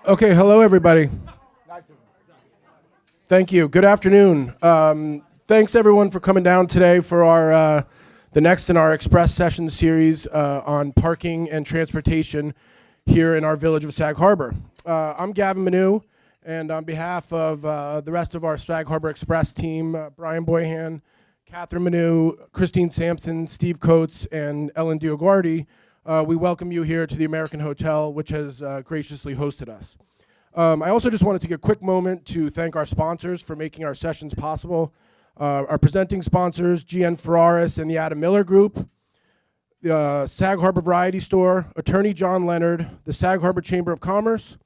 Okay, hello everybody. Thank you. Good afternoon. Thanks everyone for coming down today for our the next in our Express Session series on parking and transportation here in our village of Sag Harbor. I'm Gavin Manu, and on behalf of the rest of our Sag Harbor Express team, Brian Boyhan, Catherine Manu, Christine Sampson, Steve Coates, and Ellen Dioguardi, we welcome you here to the American Hotel, which has graciously hosted us. I also just wanted to take a quick moment to thank our sponsors for making our sessions possible. Our presenting sponsors, GN Ferraris and the Adam Miller Group, the Sag Harbor Variety Store, Attorney John Leonard, the Sag Harbor Chamber of Commerce,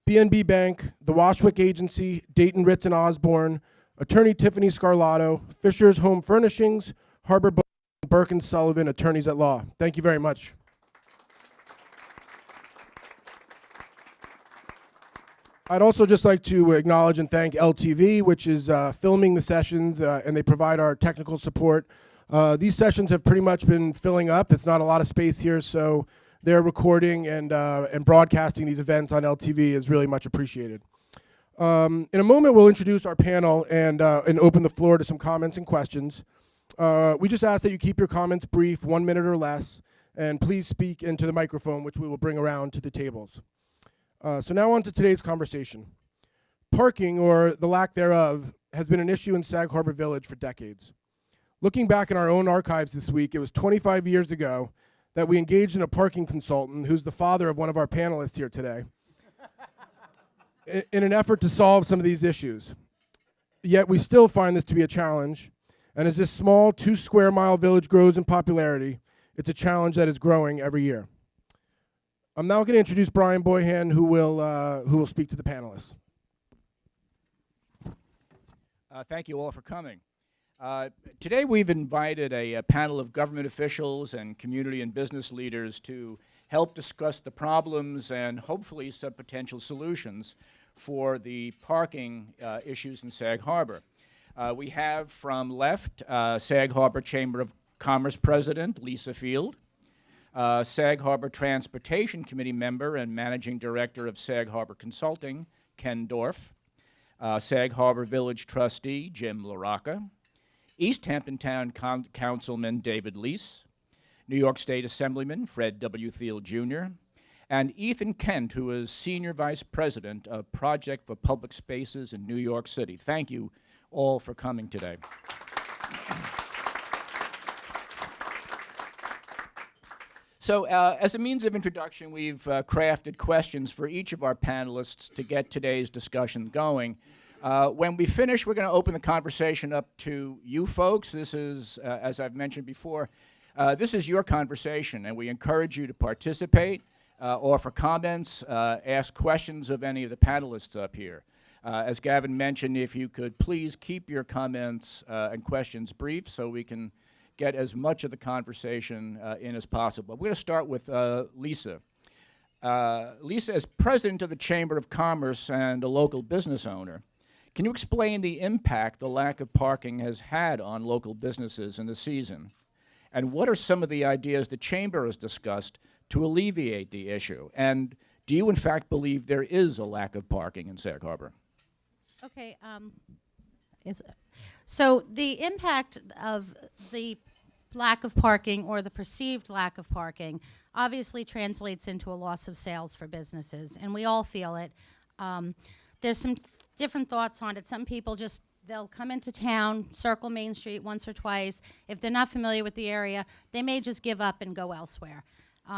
BNB Bank, the Washwick Agency, Dayton Ritz and Osborne, Attorney Tiffany Scarlato, Fisher's Home Furnishings, Harbor Burke and Sullivan, attorneys at law. Thank you very much. I'd also just like to acknowledge and thank LTV, which is filming the sessions, and they provide our technical support. These sessions have pretty much been filling up. It's not a lot of space here, so their recording and broadcasting these events on LTV is really much appreciated. In a moment, we'll introduce our panel and open the floor to some comments and questions. We just ask that you keep your comments brief, 1 minute or less, and please speak into the microphone, which we will bring around to the tables. So now on to today's conversation. Parking, or the lack thereof, has been an issue in Sag Harbor Village for decades. Looking back in our own archives this week, it was 25 years ago that we engaged in a parking consultant, who's the father of one of our panelists here today, in an effort to solve some of these issues. Yet we still find this to be a challenge, and as this small 2-square-mile village grows in popularity, it's a challenge that is growing every year. I'm now going to introduce Brian Boyhan, who will speak to the panelists. Thank you all for coming. Today we've invited a panel of government officials and community and business leaders to help discuss the problems and hopefully some potential solutions for the parking issues in Sag Harbor. We have from left Sag Harbor Chamber of Commerce President Lisa Field, Sag Harbor Transportation Committee member and Managing Director of Sag Harbor Consulting, Ken Dorff, Sag Harbor Village Trustee, Jim Larocca, East Hampton Town Councilman David Lease, New York State Assemblyman Fred W. Thiele Jr., and Ethan Kent, who is Senior Vice President of Project for Public Spaces in New York City. Thank you all for coming today. So as a means of introduction, we've crafted questions for each of our panelists to get today's discussion going. When we finish, we're going to open the conversation up to you folks. This is, as I've mentioned before, this is your conversation, and we encourage you to participate, offer comments, ask questions of any of the panelists up here. As Gavin mentioned, if you could please keep your comments and questions brief so we can get as much of the conversation in as possible. We're going to start with Lisa. Lisa, as president of the Chamber of Commerce and a local business owner, can you explain the impact the lack of parking has had on local businesses in the season? And what are some of the ideas the Chamber has discussed to alleviate the issue? And do you, in fact, believe there is a lack of parking in Sag Harbor? Okay. So the impact of the lack of parking, or the perceived lack of parking, obviously translates into a loss of sales for businesses, and we all feel it. There's some different thoughts on it. Some people they'll come into town, circle Main Street once or twice. If they're not familiar with the area, they may just give up and go elsewhere.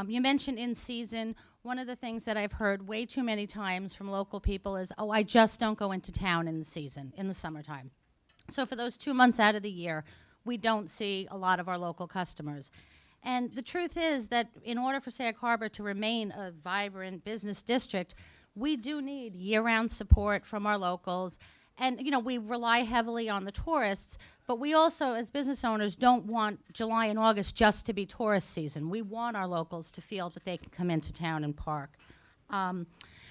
You mentioned in season. One of the things that I've heard way too many times from local people is, oh, I just don't go into town in the season, in the summertime. So for those 2 months out of the year, we don't see a lot of our local customers. And the truth is that in order for Sag Harbor to remain a vibrant business district, we do need year-round support from our locals. And, you know, we rely heavily on the tourists, but we also, as business owners, don't want July and August just to be tourist season. We want our locals to feel that they can come into town and park.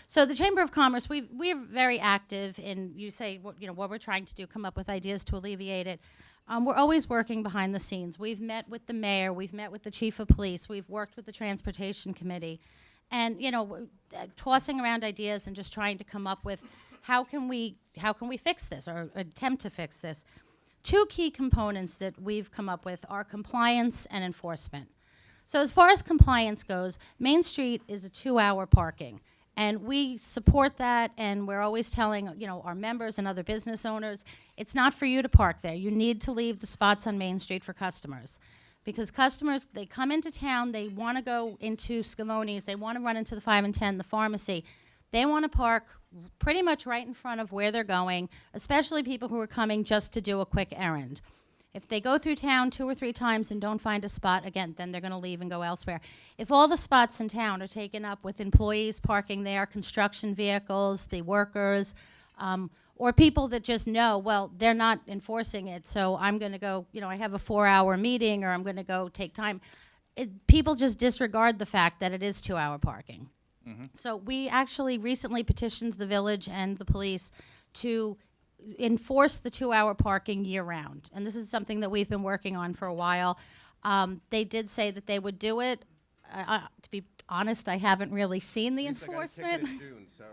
So the Chamber of Commerce, we're very active in, you say, what we're trying to do, come up with ideas to alleviate it. We're always working behind the scenes. We've met with the mayor, we've met with the chief of police, we've worked with the transportation committee, and tossing around ideas and just trying to come up with how can we fix this or attempt to fix this. Two key components that we've come up with are compliance and enforcement. So as far as compliance goes, Main Street is a 2-hour parking. And we support that, and we're always telling our members and other business owners, it's not for you to park there. You need to leave the spots on Main Street for customers. Because customers, they come into town, they want to go into Scavoni's, they want to run into the 5 and 10, the pharmacy. They want to park pretty much right in front of where they're going, especially people who are coming just to do a quick errand. If they go through town 2 or 3 times and don't find a spot, again, then they're going to leave and go elsewhere. If all the spots in town are taken up with employees parking there, construction vehicles, the workers, or people that just know, well, they're not enforcing it, so I'm going to go, I have a 4-hour meeting, or I'm going to go take time. People just disregard the fact that it is 2-hour parking. So we actually recently petitioned the village and the police to enforce the 2-hour parking year-round. And this is something that we've been working on for a while. They did say that they would do it. To be honest, I haven't really seen the enforcement. June, so,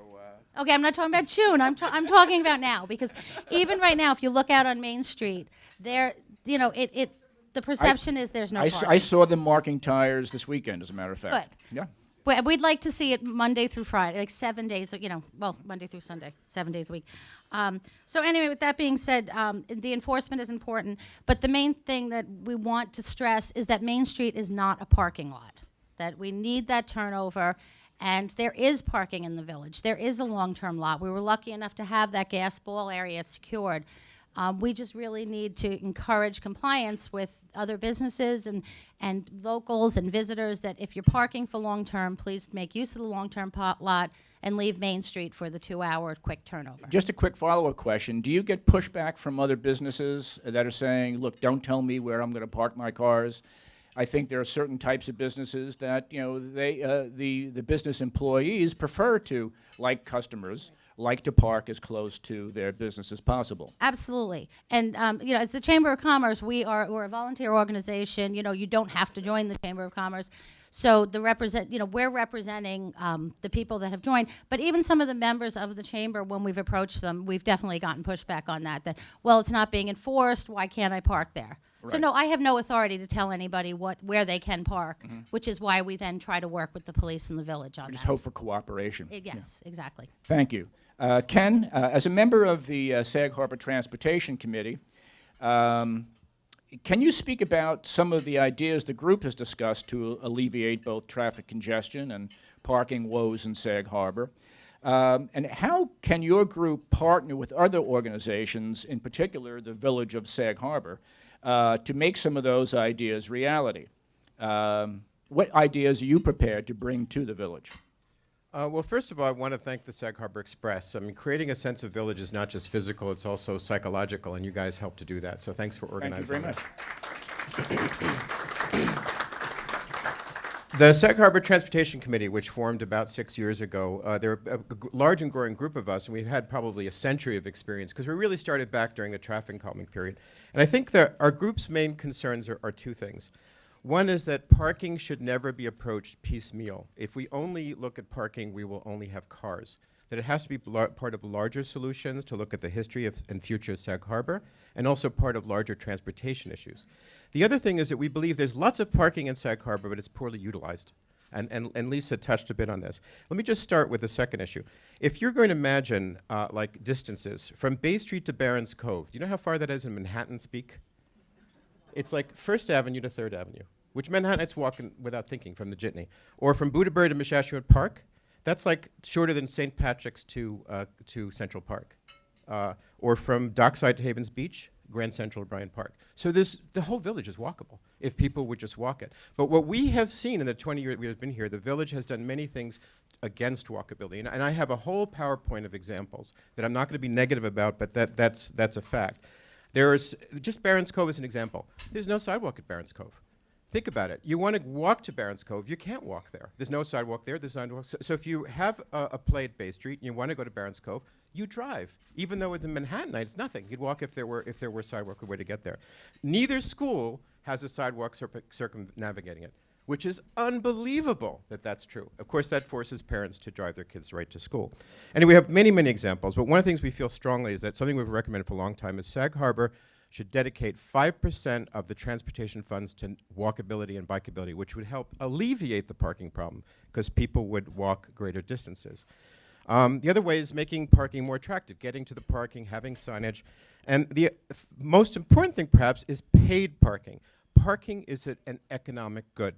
Okay, I'm not talking about June. I'm talking about now, because even right now, if you look out on Main Street, there, the perception is there's no parking. I saw them marking tires this weekend, as a matter of fact. Good. Yeah. But we'd like to see it Monday through Friday, like 7 days, Monday through Sunday, 7 days a week. So anyway, with that being said, the enforcement is important, but the main thing that we want to stress is that Main Street is not a parking lot, that we need that turnover, and there is parking in the village. There is a long-term lot. We were lucky enough to have that gas ball area secured. We just really need to encourage compliance with other businesses and locals and visitors, that if you're parking for long-term, please make use of the long-term lot and leave Main Street for the 2-hour quick turnover. Just a quick follow-up question. Do you get pushback from other businesses that are saying, look, don't tell me where I'm going to park my cars? I think there are certain types of businesses that, the business employees prefer to, like customers, like to park as close to their business as possible. Absolutely. And, as the Chamber of Commerce, we're a volunteer organization. You don't have to join the Chamber of Commerce. So we're representing the people that have joined. But even some of the members of the Chamber, when we've approached them, we've definitely gotten pushback on that, well, it's not being enforced. Why can't I park there? Right. So no, I have no authority to tell anybody where they can park, which is why we then try to work with the police in the village on that. Just hope for cooperation. Yes, exactly. Thank you. Ken, as a member of the Sag Harbor Transportation Committee, can you speak about some of the ideas the group has discussed to alleviate both traffic congestion and parking woes in Sag Harbor? And how can your group partner with other organizations, in particular the Village of Sag Harbor, to make some of those ideas reality? What ideas are you prepared to bring to the village? Well, first of all, I want to thank the Sag Harbor Express. I mean, creating a sense of village is not just physical, it's also psychological, and you guys help to do that. So thanks for organizing that. Thank you very much. The Sag Harbor Transportation Committee, which formed about 6 years ago, they're a large and growing group of us, and we've had probably a century of experience, because we really started back during the traffic calming period. And I think that our group's main concerns are 2 things. One is that parking should never be approached piecemeal. If we only look at parking, we will only have cars. That it has to be part of larger solutions to look at the history and future of Sag Harbor, and also part of larger transportation issues. The other thing is that we believe there's lots of parking in Sag Harbor, but it's poorly utilized. And Lisa touched a bit on this. Let me just start with the second issue. If you're going to imagine like distances from Bay Street to Barron's Cove, do you know how far that is in Manhattan speak? It's like 1st Avenue to 3rd Avenue, which Manhattanites walk in without thinking from the Jitney. Or from Budabury to Mashashuet Park, that's like shorter than St. Patrick's to Central Park. Or from Dockside to Havens Beach, Grand Central to Bryant Park. So the whole village is walkable if people would just walk it. But what we have seen in the 20 years we've been here, the village has done many things against walkability. And I have a whole PowerPoint of examples that I'm not going to be negative about, but that's a fact. There's just Barron's Cove as an example. There's no sidewalk at Barron's Cove. Think about it. You want to walk to Barron's Cove, you can't walk there. There's no sidewalk there. There's sidewalk. So if you have a play at Bay Street and you want to go to Barron's Cove, you drive. Even though it's in Manhattan, it's nothing. You'd walk if there were sidewalk, a way to get there. Neither school has a sidewalk circumnavigating it. which is unbelievable that that's true. Of course, that forces parents to drive their kids right to school. And we have many, many examples, but one of the things we feel strongly is that something we've recommended for a long time is Sag Harbor should dedicate 5% of the transportation funds to walkability and bikeability, which would help alleviate the parking problem because people would walk greater distances. The other way is making parking more attractive, getting to the parking, having signage. And the most important thing, perhaps, is paid parking. Parking is an economic good.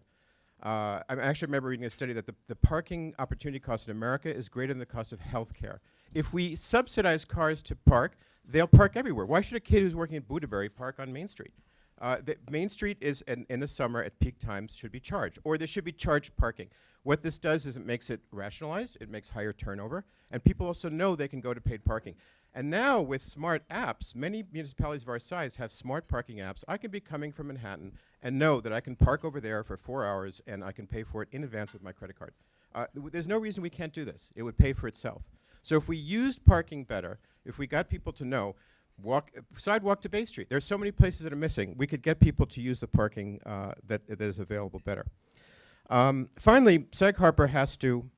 I actually remember reading a study that the parking opportunity cost in America is greater than the cost of health care. If we subsidize cars to park, they'll park everywhere. Why should a kid who's working at Budaberry park on Main Street? Main Street is, in the summer at peak times, should be charged, or there should be charged parking. What this does is it makes it rationalized, it makes higher turnover, and people also know they can go to paid parking. And now with smart apps, many municipalities of our size have smart parking apps. I can be coming from Manhattan and know that I can park over there for 4 hours and I can pay for it in advance with my credit card. There's no reason we can't do this. It would pay for itself. So if we used parking better, if we got people to know, sidewalk to Bay Street. There's so many places that are missing. We could get people to use the parking that is available better. Finally, Sag Harbor has to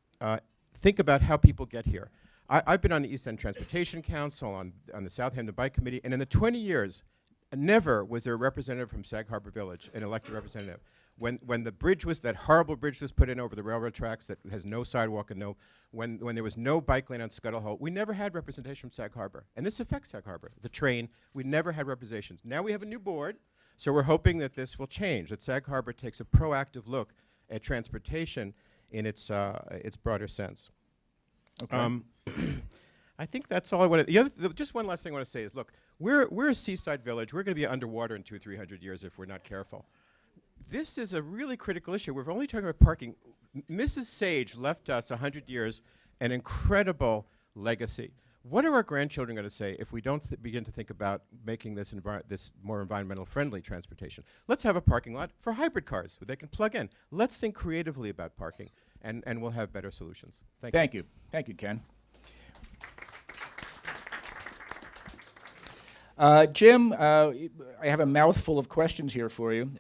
think about how people get here. I've been on the East End Transportation Council, on the South Hampton Bike Committee, and in the 20 years, never was there a representative from Sag Harbor Village, an elected representative. When the bridge was, that horrible bridge was put in over the railroad tracks that has no sidewalk and when there was no bike lane on Scuttle Hole, we never had representation from Sag Harbor. And this affects Sag Harbor. The train, we never had representations. Now we have a new board, so we're hoping that this will change, that Sag Harbor takes a proactive look at transportation in its broader sense. Okay. I think that's all I want to. Just one last thing I want to say is, look, we're a seaside village. We're going to be underwater in 200-300 years if we're not careful. This is a really critical issue. We're only talking about parking. Mrs. Sage left us 100 years an incredible legacy. What are our grandchildren going to say if we don't begin to think about making this more environmental friendly transportation? Let's have a parking lot for hybrid cars where they can plug in. Let's think creatively about parking, and we'll have better solutions. Thank you. Thank you, Ken. Jim, I have a mouthful of questions here for you.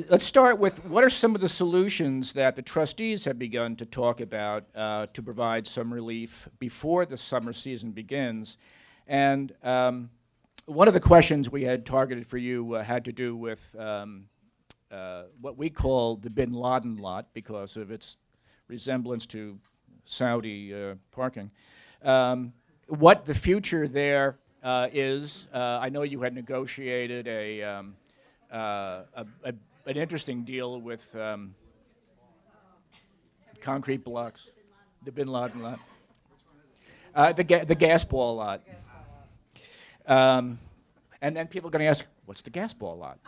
Let's start with, what are some of the solutions that the trustees have begun to talk about to provide some relief before the summer season begins? And one of the questions we had targeted for you had to do with what we call the Bin Laden lot because of its resemblance to Saudi parking. What the future there is. I know you had negotiated an interesting deal with concrete blocks, the Bin Laden lot, the gas ball lot. And then people are going to ask, what's the gas ball lot?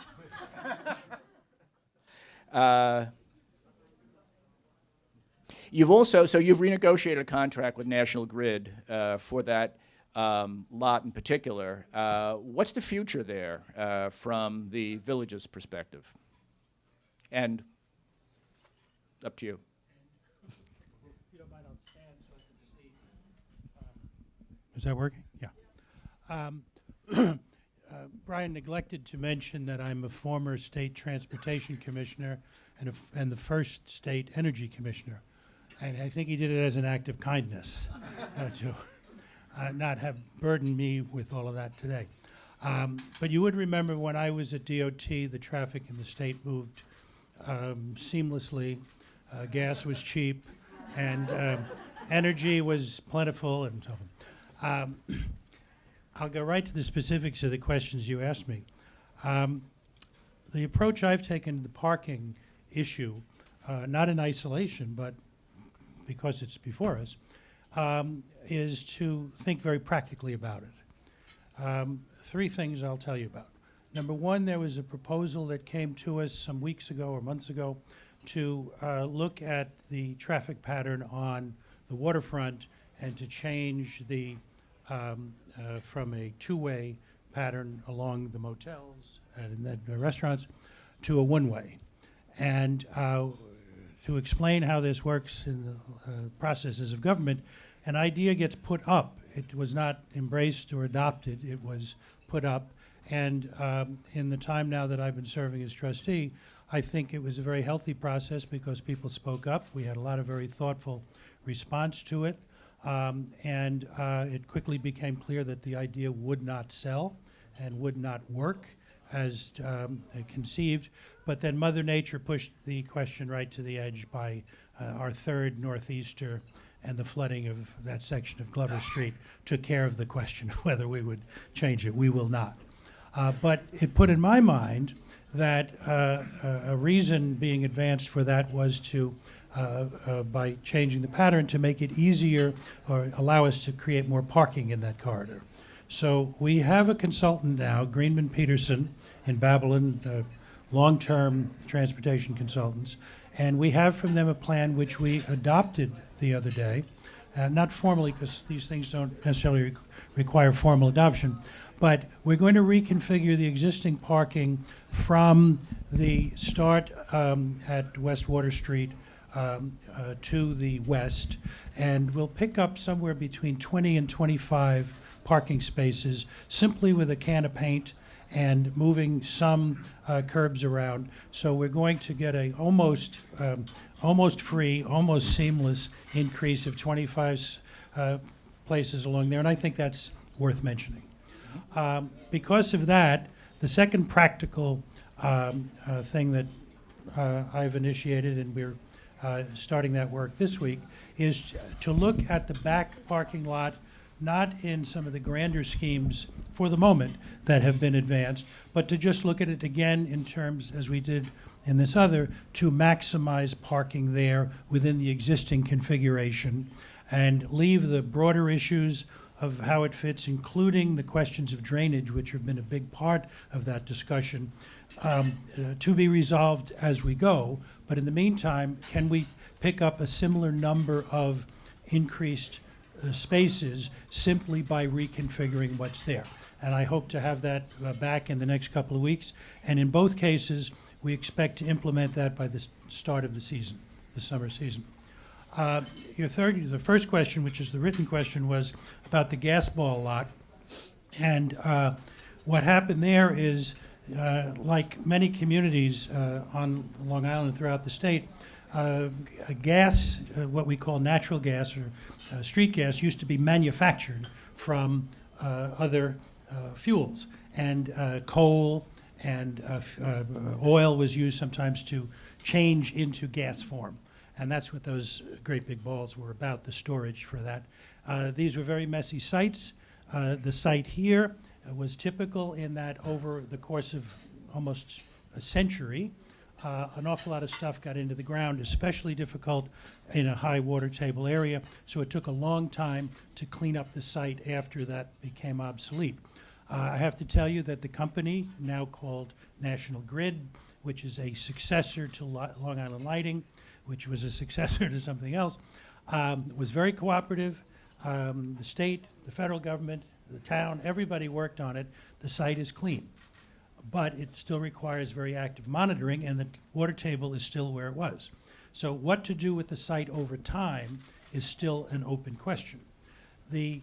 You've renegotiated a contract with National Grid for that lot in particular. What's the future there from the village's perspective? And up to you. If you don't mind, I'll stand so I can see. Is that working? Yeah. Brian neglected to mention that I'm a former state transportation commissioner and the first state energy commissioner. And I think he did it as an act of kindness to not have burdened me with all of that today. But you would remember when I was at DOT, the traffic in the state moved seamlessly. Gas was cheap, and energy was plentiful, and so on. I'll go right to the specifics of the questions you asked me. The approach I've taken to the parking issue, not in isolation, but because it's before us, is to think very practically about it. Three things I'll tell you about. Number one, there was a proposal that came to us some weeks ago or months ago to look at the traffic pattern on the waterfront and to change the from a two-way pattern along the motels and the restaurants to a one-way. And to explain how this works in the processes of government, an idea gets put up. It was not embraced or adopted. It was put up. And in the time now that I've been serving as trustee, I think it was a very healthy process because people spoke up. We had a lot of very thoughtful response to it. And it quickly became clear that the idea would not sell and would not work as conceived. But then Mother Nature pushed the question right to the edge by our third northeaster, and the flooding of that section of Glover Street took care of the question of whether we would change it. We will not. But it put in my mind that a reason being advanced for that was to, by changing the pattern, to make it easier or allow us to create more parking in that corridor. So we have a consultant now, Greenman Peterson in Babylon, long-term transportation consultants, and we have from them a plan which we adopted the other day, not formally because these things don't necessarily require formal adoption, but we're going to reconfigure the existing parking from the start at West Water Street to the west, and we'll pick up somewhere between 20 and 25 parking spaces simply with a can of paint and moving some curbs around. So we're going to get a almost free, almost seamless increase of 25 places along there, and I think that's worth mentioning. Because of that, the second practical thing that I've initiated, and we're starting that work this week, is to look at the back parking lot, not in some of the grander schemes for the moment that have been advanced, but to just look at it again in terms, as we did in this other, to maximize parking there within the existing configuration and leave the broader issues of how it fits, including the questions of drainage, which have been a big part of that discussion, to be resolved as we go. But in the meantime, can we pick up a similar number of increased spaces simply by reconfiguring what's there? And I hope to have that back in the next couple of weeks. And in both cases, we expect to implement that by the start of the season, the summer season. The first question, which is the written question, was about the gas ball lot. And what happened there is, like many communities on Long Island and throughout the state, gas, what we call natural gas or street gas, used to be manufactured from other fuels. And coal and oil was used sometimes to change into gas form. And that's what those great big balls were about, the storage for that. These were very messy sites. The site here was typical in that over the course of almost a century, an awful lot of stuff got into the ground, especially difficult in a high water table area. So it took a long time to clean up the site after that became obsolete. I have to tell you that the company, now called National Grid, which is a successor to Long Island Lighting, which was a successor to something else, was very cooperative. The state, the federal government, the town, everybody worked on it. The site is clean, but it still requires very active monitoring, and the water table is still where it was. So what to do with the site over time is still an open question. The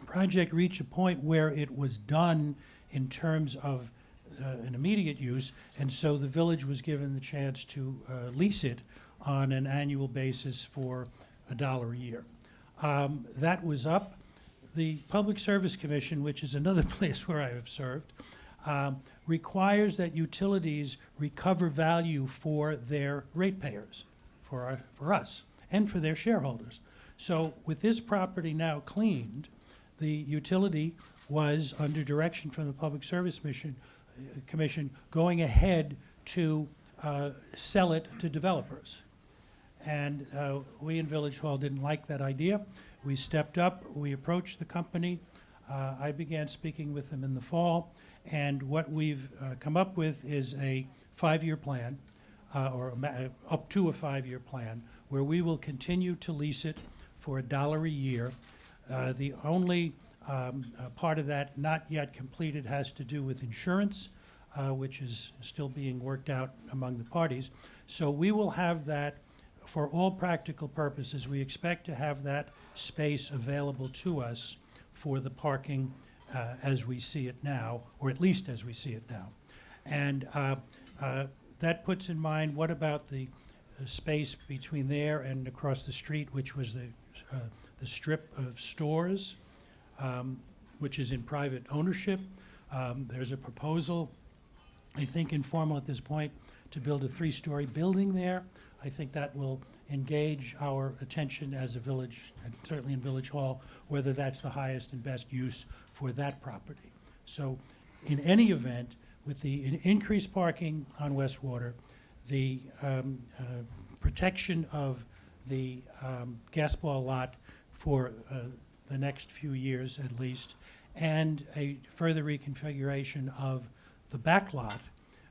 project reached a point where it was done in terms of an immediate use, and so the village was given the chance to lease it on an annual basis for $1 a year. That was up. The Public Service Commission, which is another place where I have served, requires that utilities recover value for their ratepayers, for us, and for their shareholders. So with this property now cleaned, the utility was, under direction from the Public Service Commission, going ahead to sell it to developers. And we in Village Hall didn't like that idea. We stepped up, we approached the company. I began speaking with them in the fall, and what we've come up with is a 5-year plan, or up to a 5-year plan, where we will continue to lease it for $1 a year. The only part of that not yet completed has to do with insurance, which is still being worked out among the parties. So we will have that for all practical purposes. We expect to have that space available to us for the parking as we see it now, or at least as we see it now. And that puts in mind, what about the space between there and across the street, which was the strip of stores, which is in private ownership. There's a proposal, I think informal at this point, to build a 3-story building there. I think that will engage our attention as a village, and certainly in Village Hall, whether that's the highest and best use for that property. So in any event, with the increased parking on Westwater, the protection of the gas ball lot for the next few years at least, and a further reconfiguration of the back lot,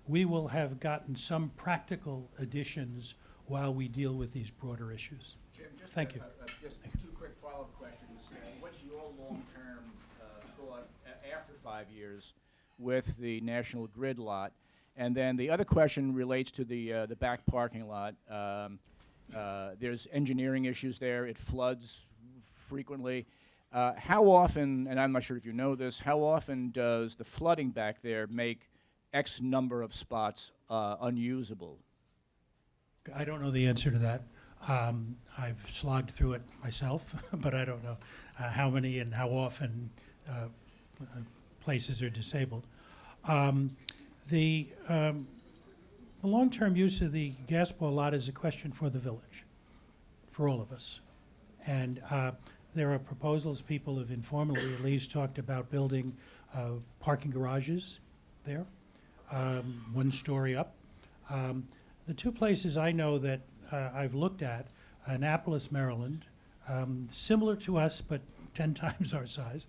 we will have gotten some practical additions while we deal with these broader issues. Jim, just Thank you. Just 2 quick follow-up questions. What's your long-term thought after 5 years with the National Grid lot? And then the other question relates to the back parking lot. There's engineering issues there. It floods frequently. How often, and I'm not sure if you know this, how often does the flooding back there make X number of spots unusable? I don't know the answer to that. I've slogged through it myself, but I don't know how many and how often places are disabled. The long-term use of the gas ball lot is a question for the village, for all of us. And there are proposals, people have informally at least talked about building parking garages there, 1 story up. The 2 places I know that I've looked at, Annapolis, Maryland, similar to us but 10 times our size,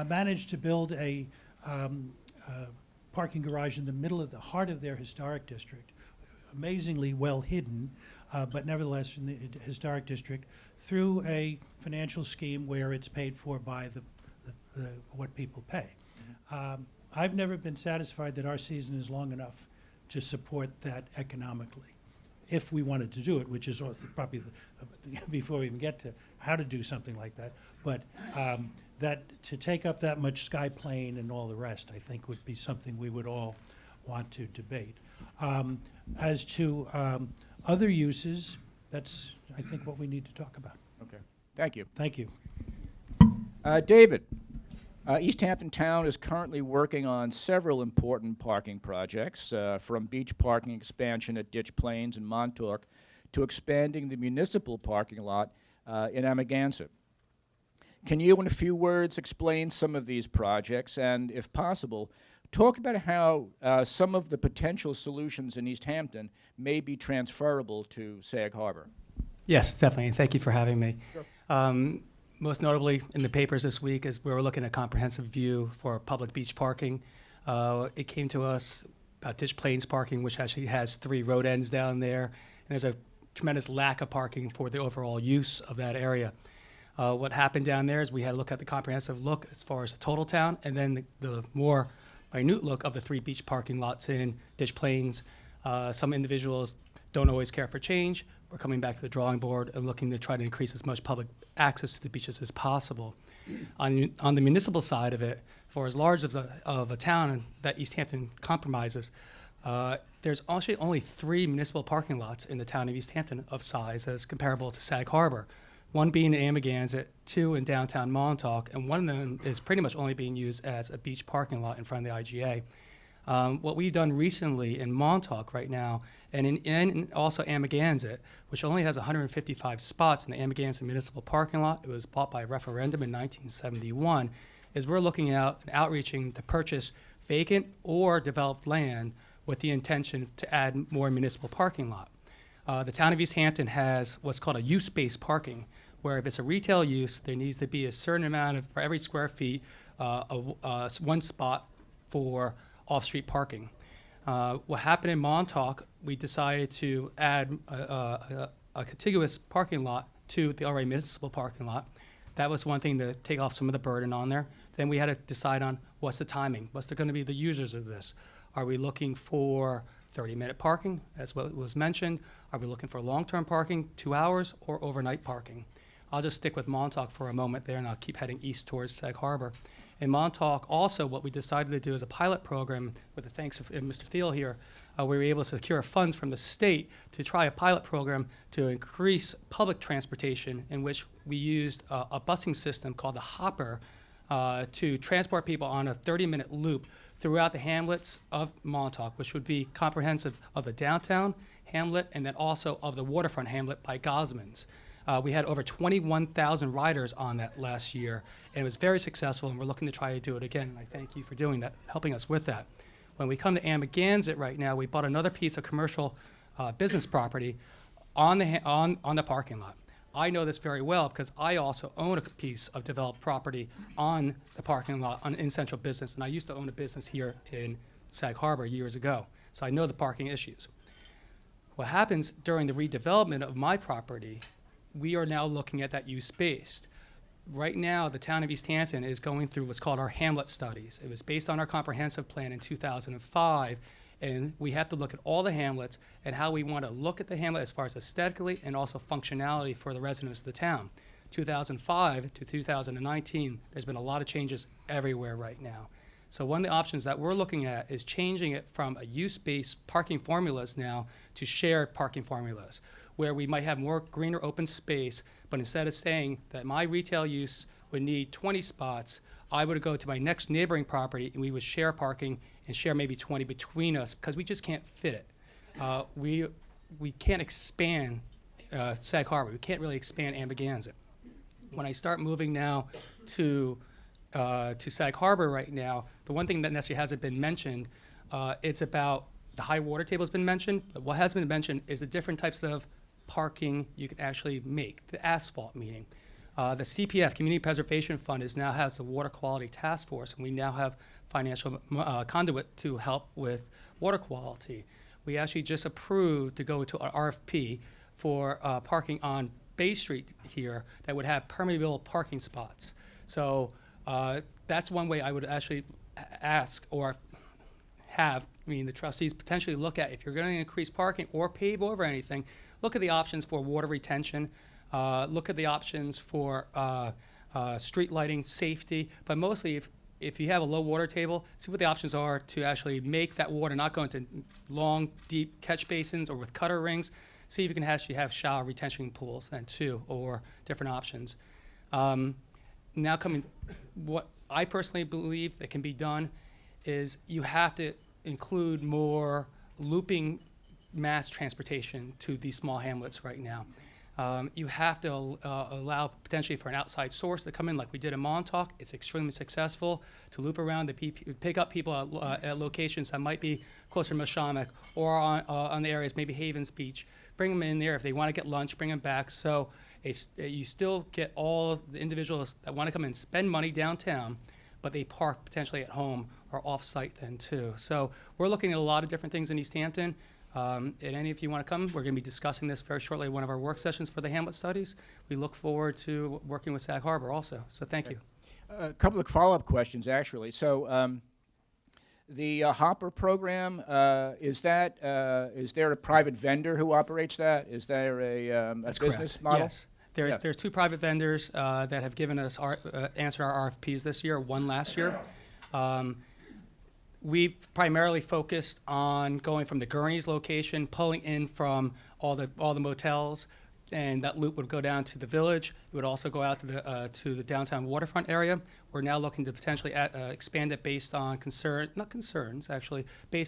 managed to build a parking garage in the middle of the heart of their historic district, amazingly well hidden, but nevertheless in the historic district, through a financial scheme where it's paid for by what people pay. I've never been satisfied that our season is long enough to support that economically, if we wanted to do it, which is probably before we even get to how to do something like that. But that to take up that much sky plane and all the rest, I think would be something we would all want to debate. As to other uses, that's, I think, what we need to talk about. Okay, thank you. Thank you. David, East Hampton Town is currently working on several important parking projects, from beach parking expansion at Ditch Plains and Montauk to expanding the municipal parking lot in Amagansett. Can you, in a few words, explain some of these projects and, if possible, talk about how some of the potential solutions in East Hampton may be transferable to Sag Harbor? Yes, definitely, and thank you for having me. Sure. Most notably in the papers this week is we were looking at a comprehensive view for public beach parking. It came to us about Ditch Plains parking, which actually has 3 road ends down there, and there's a tremendous lack of parking for the overall use of that area. What happened down there is we had to look at the comprehensive look as far as the total town, and then the more minute look of the 3 beach parking lots in Ditch Plains. Some individuals don't always care for change. We're coming back to the drawing board and looking to try to increase as much public access to the beaches as possible. On the municipal side of it, for as large of a town that East Hampton compromises, there's actually only 3 municipal parking lots in the town of East Hampton of size as comparable to Sag Harbor. 1 being in Amagansett, 2 in downtown Montauk, and 1 of them is pretty much only being used as a beach parking lot in front of the IGA. What we've done recently in Montauk right now, and in also Amagansett, which only has 155 spots in the Amagansett municipal parking lot, it was bought by referendum in 1971, is we're looking out and outreaching to purchase vacant or developed land with the intention to add more municipal parking lot. The town of East Hampton has what's called a use-based parking, where if it's a retail use, there needs to be a certain amount of, for every square feet, 1 spot for off-street parking. What happened in Montauk, we decided to add a contiguous parking lot to the already municipal parking lot. That was one thing to take off some of the burden on there. Then we had to decide on what's the timing, what's going to be the users of this. Are we looking for 30-minute parking, as what was mentioned? Are we looking for long-term parking, 2 hours, or overnight parking? I'll just stick with Montauk for a moment there, and I'll keep heading east towards Sag Harbor. In Montauk, also, what we decided to do as a pilot program, with the thanks of Mr. Thiele here, we were able to secure funds from the state to try a pilot program to increase public transportation, in which we used a busing system called the Hopper to transport people on a 30-minute loop throughout the hamlets of Montauk, which would be comprehensive of the downtown hamlet and then also of the waterfront hamlet by Gosman's. We had over 21,000 riders on that last year, and it was very successful, and we're looking to try to do it again. And I thank you for doing that, helping us with that. When we come to Amagansett right now, we bought another piece of commercial business property on the parking lot. I know this very well because I also own a piece of developed property on the parking lot in Central Business, and I used to own a business here in Sag Harbor years ago, so I know the parking issues. What happens during the redevelopment of my property, we are now looking at that use-based. Right now, the town of East Hampton is going through what's called our hamlet studies. It was based on our comprehensive plan in 2005, and we have to look at all the hamlets and how we want to look at the hamlet as far as aesthetically and also functionality for the residents of the town. 2005 to 2019, there's been a lot of changes everywhere right now. So one of the options that we're looking at is changing it from a use-based parking formulas now to shared parking formulas, where we might have more greener open space, but instead of saying that my retail use would need 20 spots, I would go to my next neighboring property and we would share parking and share maybe 20 between us because we just can't fit it. We can't expand Sag Harbor. We can't really expand Amagansett. When I start moving now to Sag Harbor right now, the one thing that necessarily hasn't been mentioned, it's about the high water table has been mentioned, but what has been mentioned is the different types of parking you can actually make, the asphalt meaning. The CPF, Community Preservation Fund, now has the Water Quality Task Force, and we now have financial conduit to help with water quality. We actually just approved to go to an RFP for parking on Bay Street here that would have permeable parking spots. So that's one way I would actually ask or have, the trustees potentially look at, if you're going to increase parking or pave over anything, look at the options for water retention, look at the options for street lighting, safety, but mostly if you have a low water table, see what the options are to actually make that water not go into long, deep catch basins or with cutter rings. See if you can actually have shower retention pools then too, or different options. Now what I personally believe that can be done is you have to include more looping mass transportation to these small hamlets right now. You have to allow potentially for an outside source to come in like we did in Montauk. It's extremely successful to loop around, to pick up people at locations that might be closer to Mashonack or on the areas, maybe Havens Beach. Bring them in there. If they want to get lunch, bring them back. So you still get all of the individuals that want to come and spend money downtown, but they park potentially at home or off-site then too. So we're looking at a lot of different things in East Hampton. And any of you want to come, we're going to be discussing this very shortly at one of our work sessions for the Hamlet Studies. We look forward to working with Sag Harbor also. So thank you. A couple of follow-up questions, actually. So the Hopper program, is there a private vendor who operates that? Is there a business model? Yes. There's two private vendors that have given us answered our RFPs this year, one last year. We've primarily focused on going from the Gurney's location, pulling in from all the motels, and that loop would go down to the village. It would also go out to the downtown waterfront area. We're now looking to potentially expand it based on based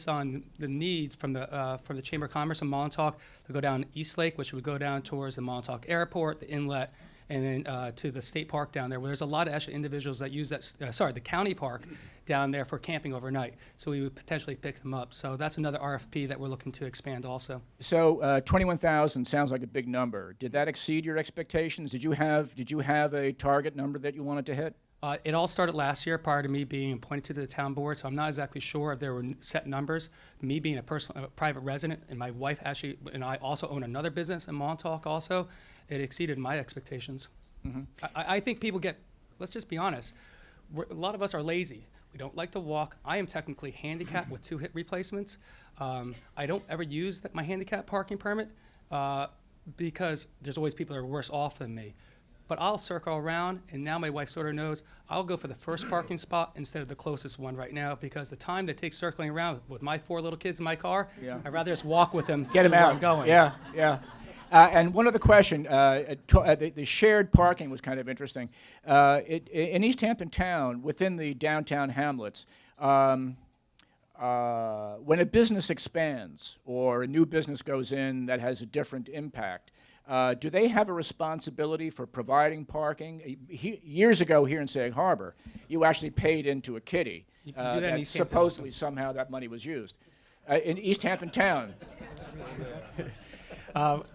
on the needs from the Chamber of Commerce in Montauk to go down East Lake, which would go down towards the Montauk Airport, the inlet, and then to the state park down there, where there's a lot of actually individuals that use that, the county park down there for camping overnight. So we would potentially pick them up. So that's another RFP that we're looking to expand also. So 21,000 sounds like a big number. Did that exceed your expectations? Did you have a target number that you wanted to hit? It all started last year prior to me being appointed to the town board, so I'm not exactly sure if there were set numbers. Me being a private resident, and my wife actually, and I also own another business in Montauk also, it exceeded my expectations. Mm-hmm. I think people let's just be honest, a lot of us are lazy. We don't like to walk. I am technically handicapped with 2 hip replacements. I don't ever use my handicap parking permit because there's always people that are worse off than me. but I'll circle around, and now my wife sort of knows I'll go for the first parking spot instead of the closest one right now, because the time that takes circling around with my 4 little kids in my car, Yeah. I'd rather just walk with them Get to them where out. I'm going. Yeah, yeah. And one other question, the shared parking was kind of interesting. In East Hampton town, within the downtown hamlets, when a business expands or a new business goes in that has a different impact, do they have a responsibility for providing parking? Years ago here in Sag Harbor, you actually paid into a kitty. You can do that in East Hampton supposedly somehow that money was used. In East Hampton town,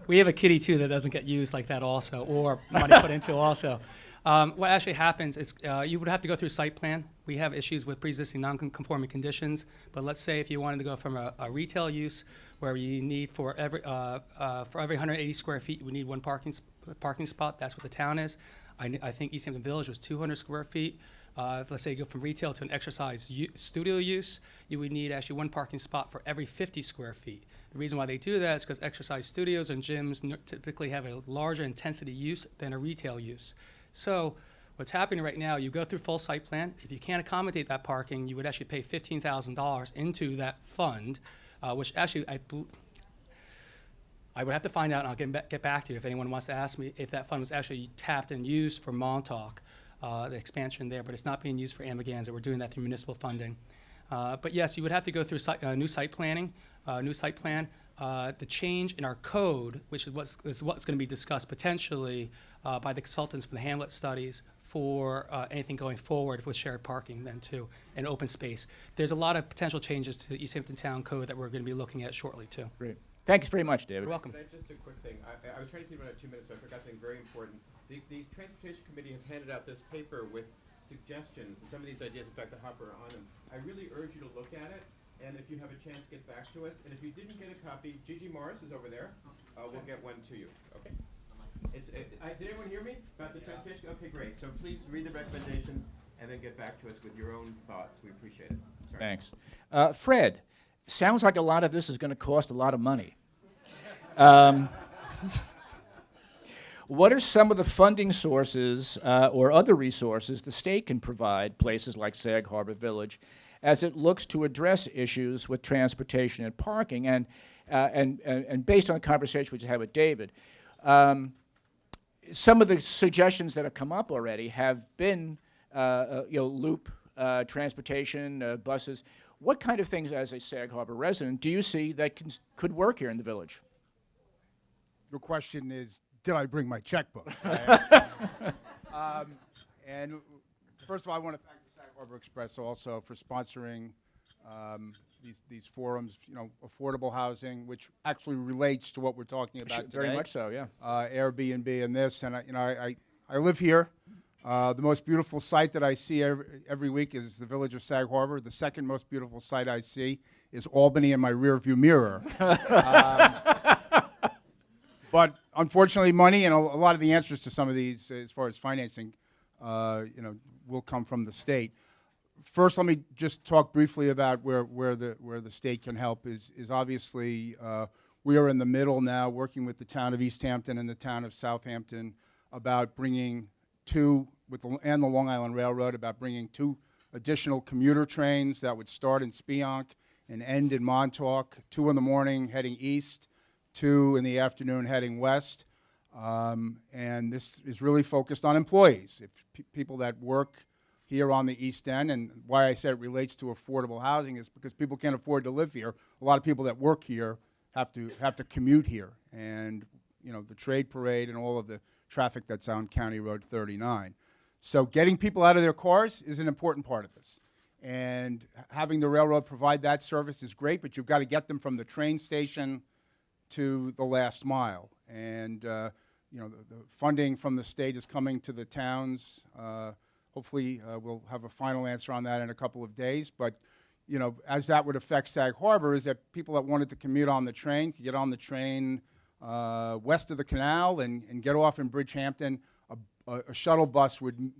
We have a kitty too that doesn't get used like that also, or money put into also. What actually happens is you would have to go through site plan. We have issues with pre-existing non-conforming conditions, but let's say if you wanted to go from a retail use where you need for every 180 square feet, you would need one parking spot. That's what the town is. I think East Hampton Village was 200 square feet. Let's say you go from retail to an exercise studio use, you would need actually one parking spot for every 50 square feet. The reason why they do that is because exercise studios and gyms typically have a larger intensity use than a retail use. So what's happening right now, you go through full site plan. If you can't accommodate that parking, you would actually pay $15,000 into that fund, which actually I would have to find out, and I'll get back to you if anyone wants to ask me if that fund was actually tapped and used for Montauk, the expansion there, but it's not being used for Amagansett. We're doing that through municipal funding. But yes, you would have to go through new site planning, new site plan. The change in our code, which is what's going to be discussed potentially by the consultants from the Hamlet studies for anything going forward with shared parking then too, and open space. There's a lot of potential changes to the East Hampton Town Code that we're going to be looking at shortly too. great. Thanks very much, David. You're welcome. Just a quick thing. I was trying to keep it under 2 minutes, so I forgot something very important. The Transportation Committee has handed out this paper with suggestions, and some of these ideas, in fact, the Hopper are on them. I really urge you to look at it, and if you have a chance, get back to us. And if you didn't get a copy, Gigi Morris is over there. We'll get one to you. Okay? Did everyone hear me about the transportation? Okay, great. So please read the recommendations and then get back to us with your own thoughts. We appreciate it. Sorry. Thanks. Fred, sounds like a lot of this is going to cost a lot of money. What are some of the funding sources or other resources the state can provide places like Sag Harbor Village as it looks to address issues with transportation and parking? And based on the conversation we just had with David, some of the suggestions that have come up already have been loop transportation, buses. What kind of things, as a Sag Harbor resident, do you see that could work here in the village? Your question is, did I bring my checkbook? And first of all, I want to thank the Sag Harbor Express also for sponsoring these forums, affordable housing, which actually relates to what we're talking about today. Very much so, yeah. Airbnb and this, and I live here. The most beautiful sight that I see every week is the village of Sag Harbor. The second most beautiful sight I see is Albany in my rearview mirror. But unfortunately, money and a lot of the answers to some of these, as far as financing, will come from the state. First, let me just talk briefly about where the state can help. Is obviously we are in the middle now, working with the town of East Hampton and the town of Southampton about bringing and the Long Island Railroad about bringing 2 additional commuter trains that would start in Spionk and end in Montauk. 2 in the morning heading east, 2 in the afternoon heading west, and this is really focused on employees. If people that work here on the East End, and why I said it relates to affordable housing is because people can't afford to live here. A lot of people that work here have to commute here, and the trade parade and all of the traffic that's on County Road 39. So getting people out of their cars is an important part of this. And having the railroad provide that service is great, but you've got to get them from the train station to the last mile. And the funding from the state is coming to the towns. Hopefully we'll have a final answer on that in a couple of days. But as that would affect Sag Harbor is that people that wanted to commute on the train could get on the train west of the canal and get off in Bridgehampton. A shuttle bus would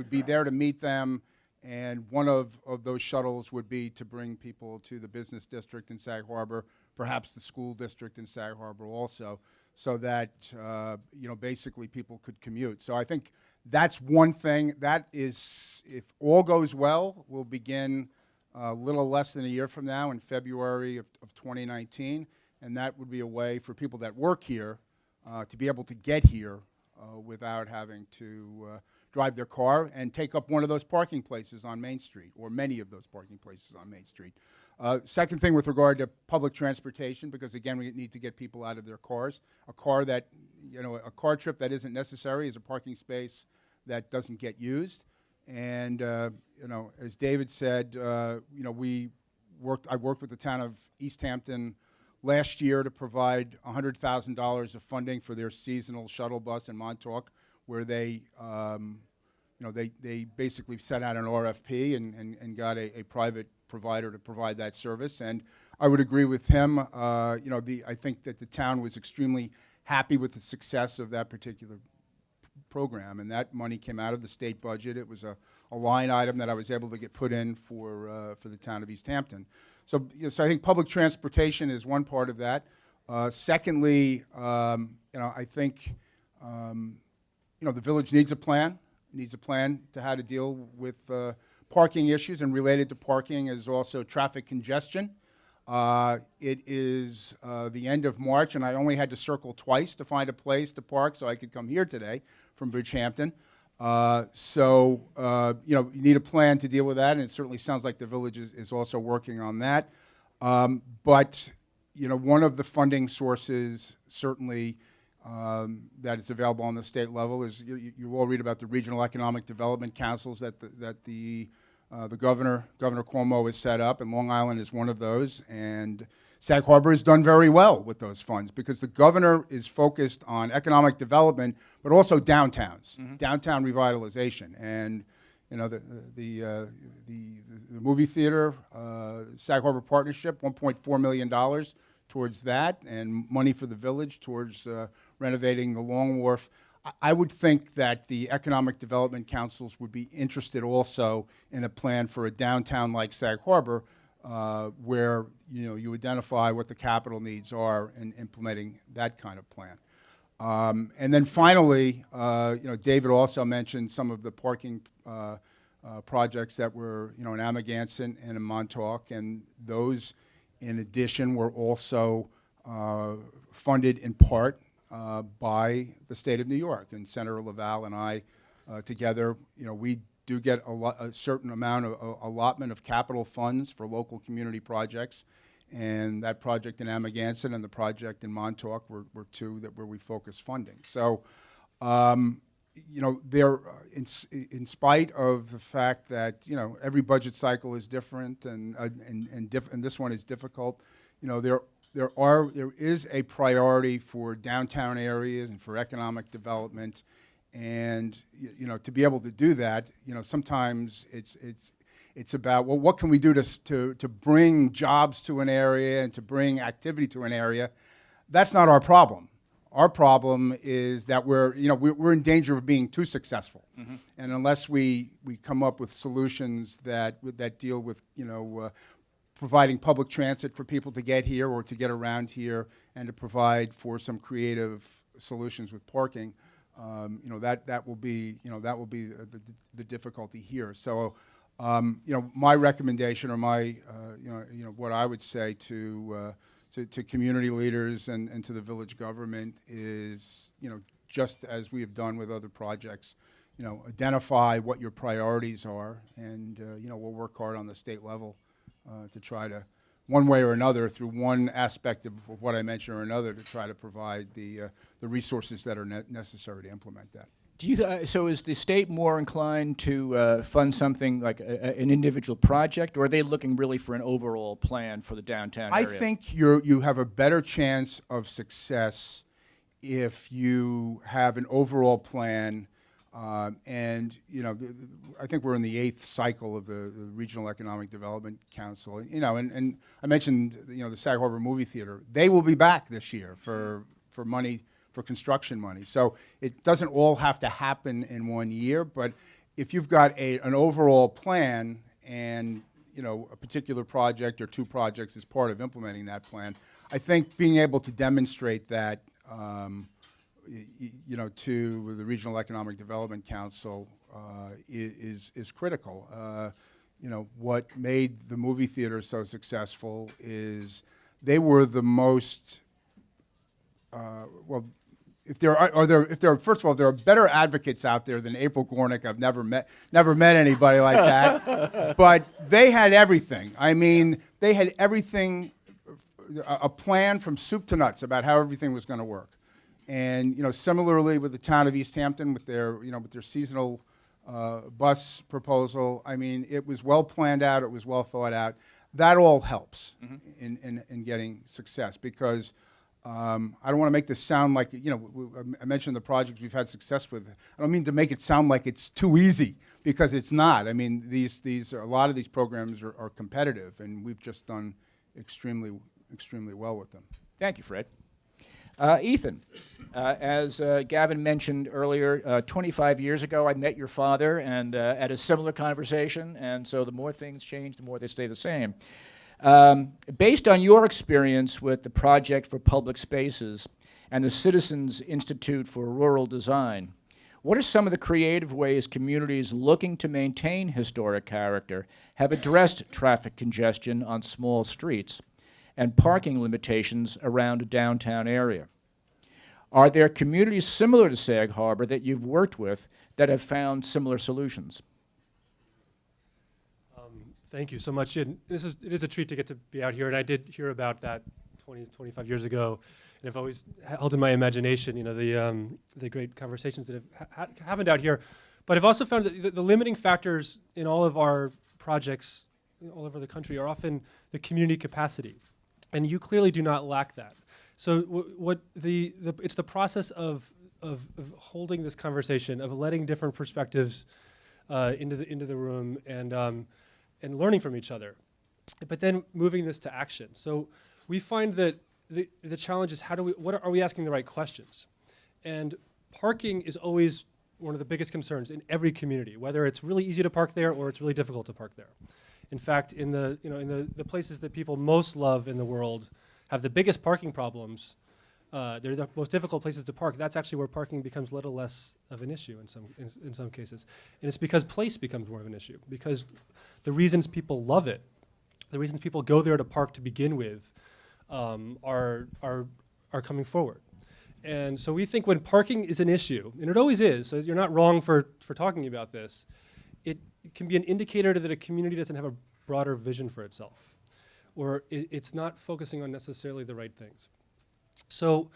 be there to meet them, and one of those shuttles would be to bring people to the business district in Sag Harbor, perhaps the school district in Sag Harbor also. so that basically people could commute. So I think that's one thing. That is, if all goes well, we'll begin a little less than a year from now in February of 2019, and that would be a way for people that work here to be able to get here without having to drive their car and take up one of those parking places on Main Street, or many of those parking places on Main Street. Second thing with regard to public transportation, because again, we need to get people out of their cars. A car trip that isn't necessary is a parking space that doesn't get used. And as David said, I worked with the town of East Hampton last year to provide $100,000 of funding for their seasonal shuttle bus in Montauk, where they basically set out an RFP and got a private provider to provide that service. And I would agree with him. I think that the town was extremely happy with the success of that particular program, and that money came out of the state budget. It was a line item that I was able to get put in for the town of East Hampton. So I think public transportation is one part of that. Secondly, I think the village needs a plan. Needs a plan to how to deal with parking issues, and related to parking is also traffic congestion. It is the end of March, and I only had to circle twice to find a place to park so I could come here today from Bridgehampton. You need a plan to deal with that, and it certainly sounds like the village is also working on that. But one of the funding sources certainly that is available on the state level is you all read about the regional economic development councils that the Governor Cuomo has set up, and Long Island is one of those. And Sag Harbor has done very well with those funds because the governor is focused on economic development, but also downtowns, downtown revitalization. And the movie theater, Sag Harbor Partnership, $1.4 million towards that, and money for the village towards renovating the Long Wharf. I would think that the economic development councils would be interested also in a plan for a downtown like Sag Harbor, where you identify what the capital needs are in implementing that kind of plan. And then finally, David also mentioned some of the parking projects that were in Amagansett and in Montauk, and those, in addition, were also funded in part by the state of New York. And Senator LaValle and I, together, we do get a certain amount of allotment of capital funds for local community projects. And that project in Amagansett and the project in Montauk were two where we focus funding. So, there, in spite of the fact that every budget cycle is different and this one is difficult, there is a priority for downtown areas and for economic development, and to be able to do that, sometimes it's about, well, what can we do to bring jobs to an area and to bring activity to an area? That's not our problem. Our problem is that we're in danger of being too successful, and unless we come up with solutions that deal with providing public transit for people to get here or to get around here, and to provide for some creative solutions with parking, that will be the difficulty here. So, my recommendation, or my what I would say to community leaders and to the village government is, just as we have done with other projects, identify what your priorities are, and we'll work hard on the state level to try to, one way or another, through one aspect of what I mentioned or another, to try to provide the resources that are necessary to implement that. Do you so is the state more inclined to fund something like an individual project, or are they looking really for an overall plan for the downtown area? I think you have a better chance of success if you have an overall plan, and I think we're in the 8th cycle of the Regional Economic Development Council. And I mentioned the Sag Harbor Movie Theater. They will be back this year for money, for construction money. So it doesn't all have to happen in one year, but if you've got an overall plan and a particular project or two projects as part of implementing that plan, I think being able to demonstrate that to the Regional Economic Development Council is critical. What made the movie theater so successful is they were the most, first of all, there are better advocates out there than April Gornick. I've never met anybody like that. But they had everything. I mean, they had everything, a plan from soup to nuts about how everything was going to work. And similarly with the town of East Hampton, with their seasonal bus proposal, I mean, it was well planned out. It was well thought out. That all helps in getting success, because I don't want to make this sound like, I mentioned the projects we've had success with. I don't mean to make it sound like it's too easy, because it's not. I mean, a lot of these programs are competitive, and we've just done extremely well with them. Thank you, Fred. Ethan, as Gavin mentioned earlier, 25 years ago I met your father, and at a similar conversation, and so the more things change, the more they stay the same. Based on your experience with the Project for Public Spaces and the Citizens Institute for Rural Design, what are some of the creative ways communities looking to maintain historic character have addressed traffic congestion on small streets and parking limitations around a downtown area? Are there communities similar to Sag Harbor that you've worked with that have found similar solutions? Thank you so much. And it is a treat to get to be out here, and I did hear about that 25 years ago, and I've always held in my imagination, the great conversations that have happened out here. But I've also found that the limiting factors in all of our projects all over the country are often the community capacity, and you clearly do not lack that. So it's the process of holding this conversation, of letting different perspectives into the room, and learning from each other, but then moving this to action. So we find that the challenge is are we asking the right questions? And parking is always one of the biggest concerns in every community, whether it's really easy to park there or it's really difficult to park there. In fact, in the places that people most love in the world have the biggest parking problems, they're the most difficult places to park. That's actually where parking becomes a little less of an issue in some cases. And it's because place becomes more of an issue, because the reasons people love it, the reasons people go there to park to begin with, are coming forward. And so we think when parking is an issue, and it always is, so you're not wrong for talking about this, it can be an indicator that a community doesn't have a broader vision for itself, or it's not focusing on necessarily the right things. So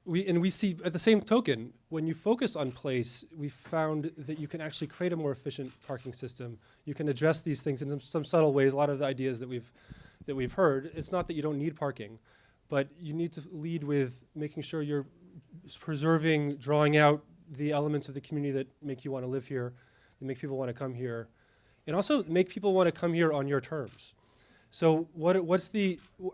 we see, at the same token, when you focus on place, we found that you can actually create a more efficient parking system. You can address these things in some subtle ways. A lot of the ideas that we've heard, it's not that you don't need parking, but you need to lead with making sure you're preserving, drawing out the elements of the community that make you want to live here, that make people want to come here, and also make people want to come here on your terms. So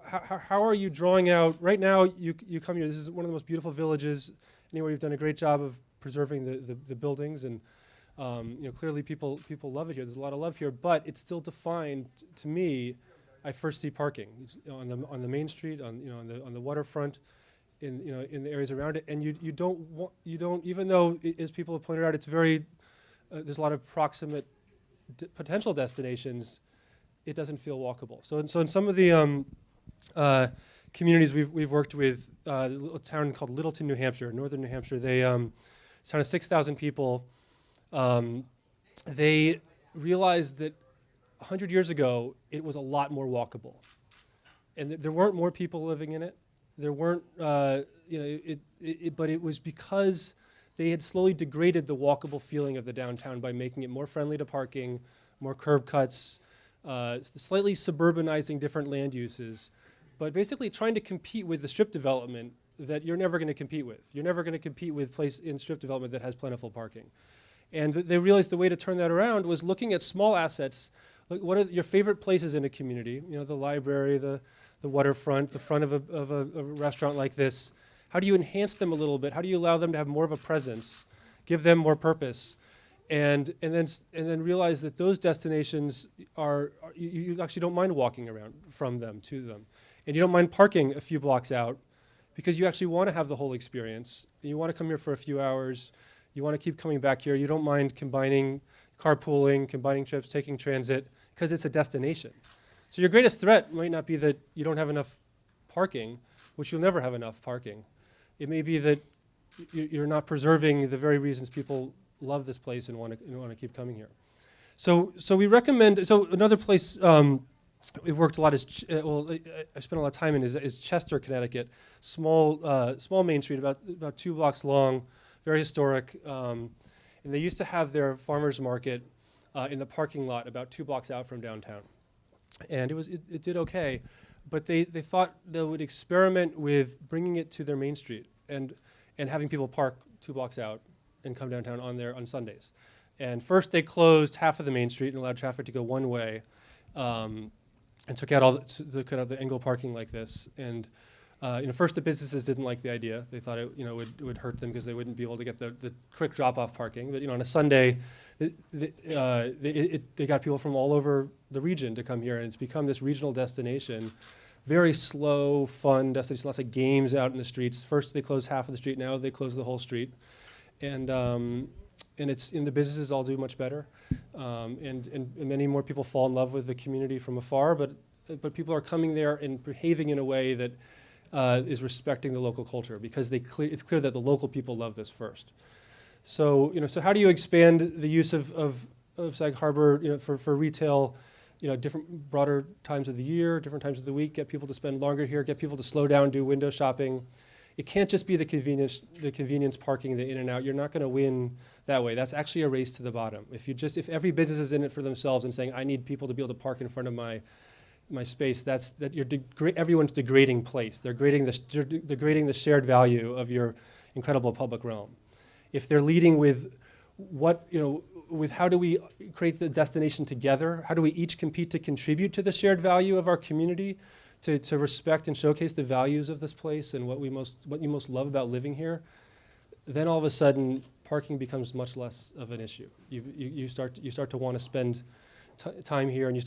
how are you drawing out, right now you come here, this is one of the most beautiful villages anywhere. You've done a great job of preserving the buildings, and clearly people love it here. There's a lot of love here, but it's still defined, to me, I first see parking on the main street, on the waterfront, in the areas around it, and you don't even though, as people have pointed out, it's very, there's a lot of proximate potential destinations, it doesn't feel walkable. So in some of the communities we've worked with, a little town called Littleton, New Hampshire, northern New Hampshire, it's a town of 6,000 people. They realized that 100 years ago, it was a lot more walkable. And there weren't more people living in it. There weren't, but it was because they had slowly degraded the walkable feeling of the downtown by making it more friendly to parking, more curb cuts, slightly suburbanizing different land uses, but basically trying to compete with the strip development that you're never going to compete with. You're never going to compete with place in strip development that has plentiful parking. And they realized the way to turn that around was looking at small assets. Like, what are your favorite places in a community? The library, the waterfront, the front of a restaurant like this. How do you enhance them a little bit? How do you allow them to have more of a presence, give them more purpose? And then realize that those destinations you actually don't mind walking around from them to them, and you don't mind parking a few blocks out, because you actually want to have the whole experience. You want to come here for a few hours. You want to keep coming back here. You don't mind combining carpooling, combining trips, taking transit, because it's a destination. So your greatest threat might not be that you don't have enough parking, which you'll never have enough parking. It may be that you're not preserving the very reasons people love this place and want to keep coming here. So we recommend. So another place we've worked a lot is I spent a lot of time in is Chester, Connecticut. Small Main Street, about 2 blocks long, very historic. And they used to have their farmers market in the parking lot about 2 blocks out from downtown, and it did okay. But they thought they would experiment with bringing it to their main street and having people park 2 blocks out and come downtown on Sundays. And first they closed half of the main street and allowed traffic to go one way, and took out the angle parking like this. And first the businesses didn't like the idea. They thought it would hurt them because they wouldn't be able to get the quick drop-off parking. But on a Sunday, they got people from all over the region to come here, and it's become this regional destination. Very slow, fun destination. Lots of games out in the streets. First they closed half of the street. Now they close the whole street, and the businesses all do much better, and many more people fall in love with the community from afar. But people are coming there and behaving in a way that is respecting the local culture, because it's clear that the local people love this first. So so how do you expand the use of Sag Harbor for retail? Different broader times of the year, different times of the week, get people to spend longer here, get people to slow down, do window shopping. It can't just be the convenience parking, the in and out. You're not going to win that way. That's actually a race to the bottom. If every business is in it for themselves and saying, I need people to be able to park in front of my space, everyone's degrading place. They're degrading the shared value of your incredible public realm. If they're leading with with how do we create the destination together? How do we each compete to contribute to the shared value of our community, to respect and showcase the values of this place and what you most love about living here? Then all of a sudden, parking becomes much less of an issue. You start to want to spend time here, and you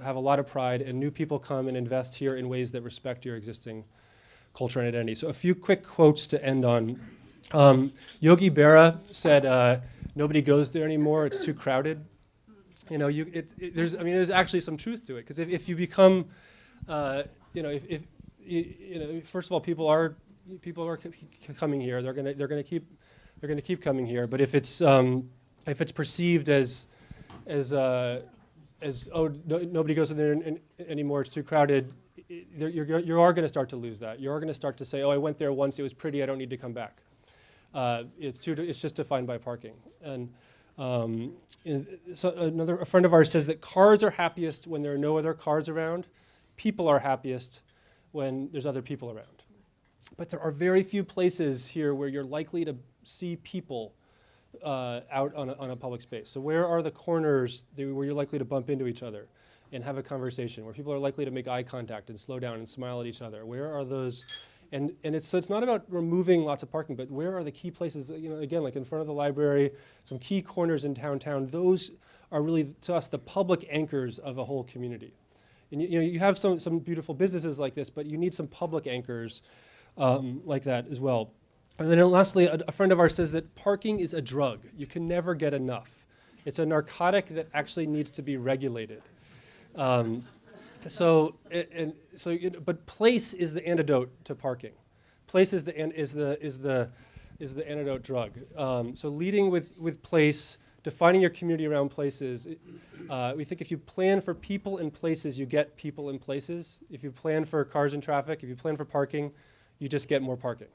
have a lot of pride, and new people come and invest here in ways that respect your existing culture and identity. So a few quick quotes to end on. Yogi Berra said, "Nobody goes there anymore. It's too crowded." There's actually some truth to it, because if you become, first of all, people are coming here. They're gonna keep coming here. But if it's perceived as nobody goes in there anymore, it's too crowded, you are going to start to lose that. You are going to start to say, oh, I went there once, it was pretty, I don't need to come back. It's just defined by parking. And so a friend of ours says that cars are happiest when there are no other cars around. People are happiest when there's other people around. But there are very few places here where you're likely to see people out on a public space. So where are the corners where you're likely to bump into each other and have a conversation, where people are likely to make eye contact and slow down and smile at each other? Where are those? And it's not about removing lots of parking, but where are the key places? Again, like in front of the library, some key corners in downtown. Those are really, to us, the public anchors of a whole community. And you have some beautiful businesses like this, but you need some public anchors like that as well. And then lastly, a friend of ours says that parking is a drug. You can never get enough. It's a narcotic that actually needs to be regulated. But place is the antidote to parking. Place is the antidote drug. So leading with place, defining your community around places. We think if you plan for people and places, you get people and places. If you plan for cars and traffic, if you plan for parking, you just get more parking.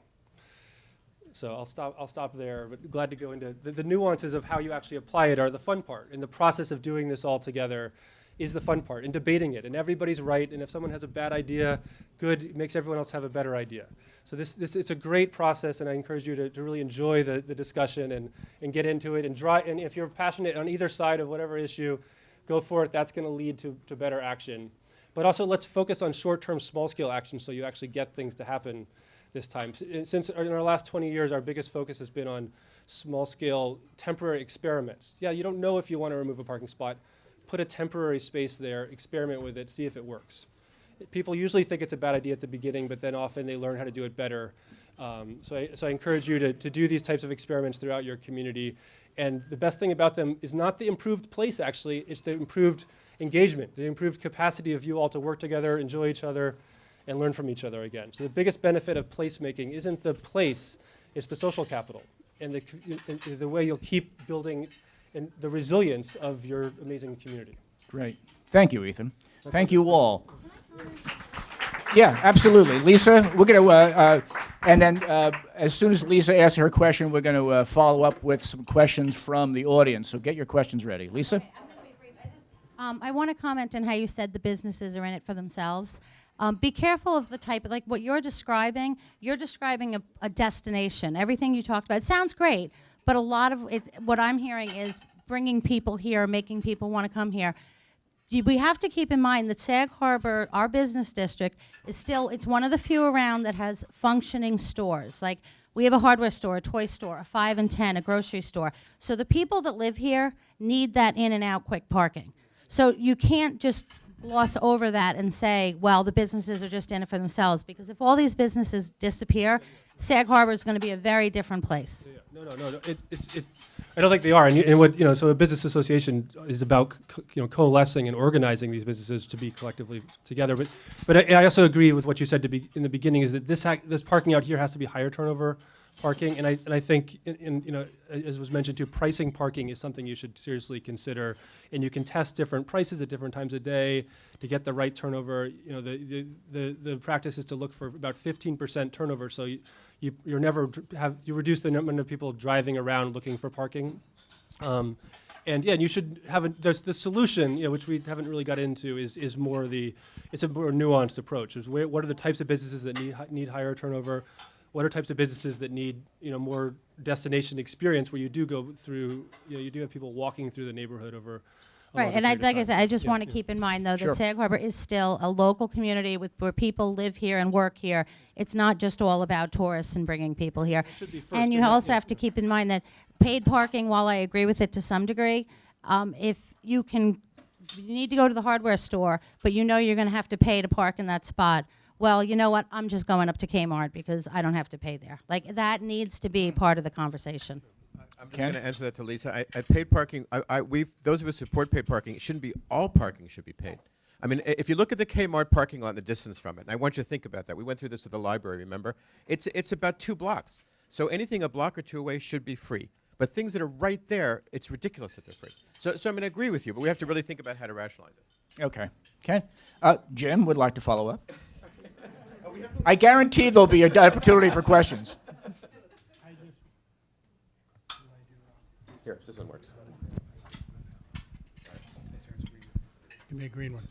So I'll stop there, but glad to go into the nuances of how you actually apply it are the fun part. And the process of doing this all together is the fun part, and debating it. And everybody's right, and if someone has a bad idea, good, it makes everyone else have a better idea. So it's a great process, and I encourage you to really enjoy the discussion and get into it. And if you're passionate on either side of whatever issue, go for it. That's going to lead to better action. But also let's focus on short-term, small-scale action so you actually get things to happen this time. Since in our last 20 years, our biggest focus has been on small-scale temporary experiments. Yeah, you don't know if you want to remove a parking spot. Put a temporary space there, experiment with it, see if it works. people usually think it's a bad idea at the beginning, but then often they learn how to do it better. So I encourage you to do these types of experiments throughout your community. And the best thing about them is not the improved place, actually, it's the improved engagement, the improved capacity of you all to work together, enjoy each other, and learn from each other again. So the biggest benefit of placemaking isn't the place, it's the social capital and the way you'll keep building and the resilience of your amazing community. Great. Thank you, Ethan. Thank you all. Yeah, absolutely. Lisa, we're going to, and then as soon as Lisa asks her question, we're going to follow up with some questions from the audience. So get your questions ready. Lisa? Okay, I'm gonna be brief. I want to comment on how you said the businesses are in it for themselves. Be careful of the type, like what you're describing a destination. Everything you talked about, it sounds great, but a lot of it, what I'm hearing is bringing people here, making people want to come here. We have to keep in mind that Sag Harbor, our business district, is still, it's one of the few around that has functioning stores. Like, we have a hardware store, a toy store, a 5 and 10, a grocery store. So the people that live here need that in and out quick parking. So you can't just gloss over that and say, well, the businesses are just in it for themselves, because if all these businesses disappear, Sag Harbor is going to be a very different place. Yeah, no. I don't think they are. And what, so a business association is about coalescing and organizing these businesses to be collectively together. But I also agree with what you said in the beginning, is that this parking out here has to be higher turnover parking. And I think, as was mentioned too, pricing parking is something you should seriously consider. And you can test different prices at different times of day to get the right turnover. The practice is to look for about 15% turnover. So you reduce the number of people driving around looking for parking. And you should have the solution, which we haven't really got into, is more it's a more nuanced approach. What are the types of businesses that need higher turnover? What are types of businesses that need more destination experience, where you do go through, you do have people walking through the neighborhood over. Right, and like I said, I just want to keep in mind, though, Sure. that Sag Harbor is still a local community where people live here and work here. It's not just all about tourists and bringing people here. should be first, And you and also yeah. have to keep in mind that paid parking, while I agree with it to some degree, if you need to go to the hardware store, but you're going to have to pay to park in that spot. Well, you know what? I'm just going up to Kmart because I don't have to pay there. Like, that needs to be part of the conversation. I'm just Ken? going to answer that to Lisa. Paid parking, those of us who support paid parking, it shouldn't be all parking should be paid. I mean, if you look at the Kmart parking lot in the distance from it, and I want you to think about that. We went through this at the library, remember? It's about 2 blocks. So anything a block or 2 away should be free. But things that are right there, it's ridiculous that they're free. So I agree with you, but we have to really think about how to rationalize it. Okay. Ken? Jim would like to follow up. I guarantee there'll be an opportunity for questions. Here, this one works. Give me a green one.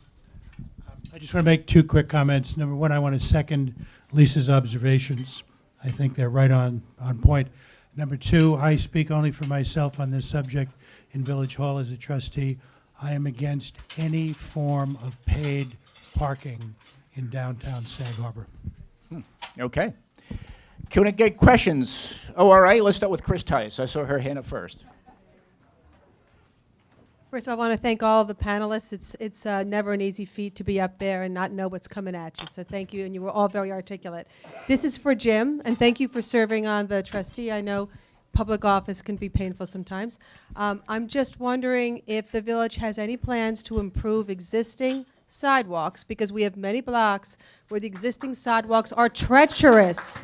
I just want to make 2 quick comments. Number one, I want to second Lisa's observations. I think they're right on point. Number 2, I speak only for myself on this subject in Village Hall as a trustee. I am against any form of paid parking in downtown Sag Harbor. Okay. Can I get questions? Oh, all right. Let's start with Chris Tice. I saw her hand up first. First of all, I want to thank all of the panelists. It's never an easy feat to be up there and not know what's coming at you. So thank you, and you were all very articulate. This is for Jim, and thank you for serving on the trustee. I know public office can be painful sometimes. I'm just wondering if the village has any plans to improve existing sidewalks, because we have many blocks where the existing sidewalks are treacherous.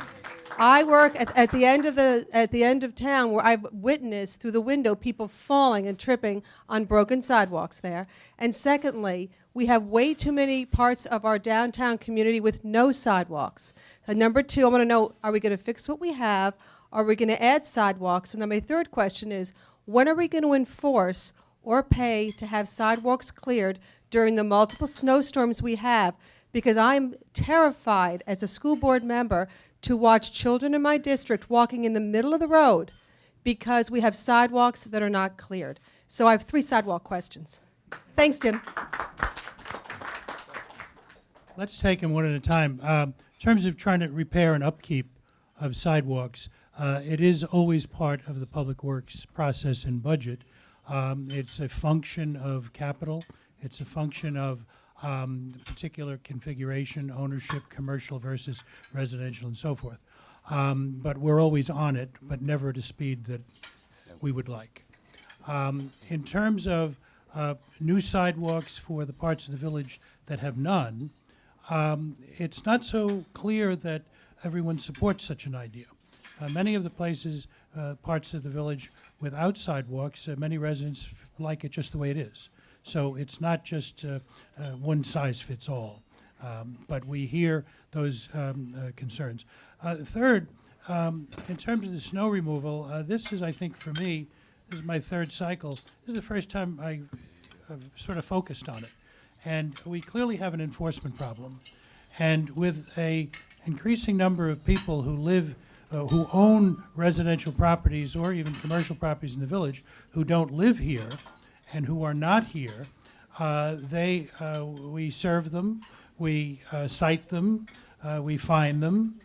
I work at the end of town, where I've witnessed through the window people falling and tripping on broken sidewalks there. And secondly, we have way too many parts of our downtown community with no sidewalks. And number 2, I want to know, are we going to fix what we have? Are we going to add sidewalks? And then my third question is, when are we going to enforce or pay to have sidewalks cleared during the multiple snowstorms we have? Because I'm terrified as a school board member to watch children in my district walking in the middle of the road because we have sidewalks that are not cleared. So I have 3 sidewalk questions. Thanks, Jim. Let's take them one at a time. In terms of trying to repair and upkeep of sidewalks, it is always part of the public works process and budget. It's a function of capital. It's a function of particular configuration, ownership, commercial versus residential, and so forth. But we're always on it, but never at a speed that we would like. In terms of new sidewalks for the parts of the village that have none, it's not so clear that everyone supports such an idea. Many of the places, parts of the village without sidewalks, many residents like it just the way it is. So it's not just one size fits all, but we hear those concerns. Third, in terms of the snow removal, this is, I think, for me, this is my third cycle. This is the first time I've sort of focused on it. And we clearly have an enforcement problem. And with a increasing number of people who live, who own residential properties or even commercial properties in the village who don't live here and who are not here, we serve them, we cite them, we fine them,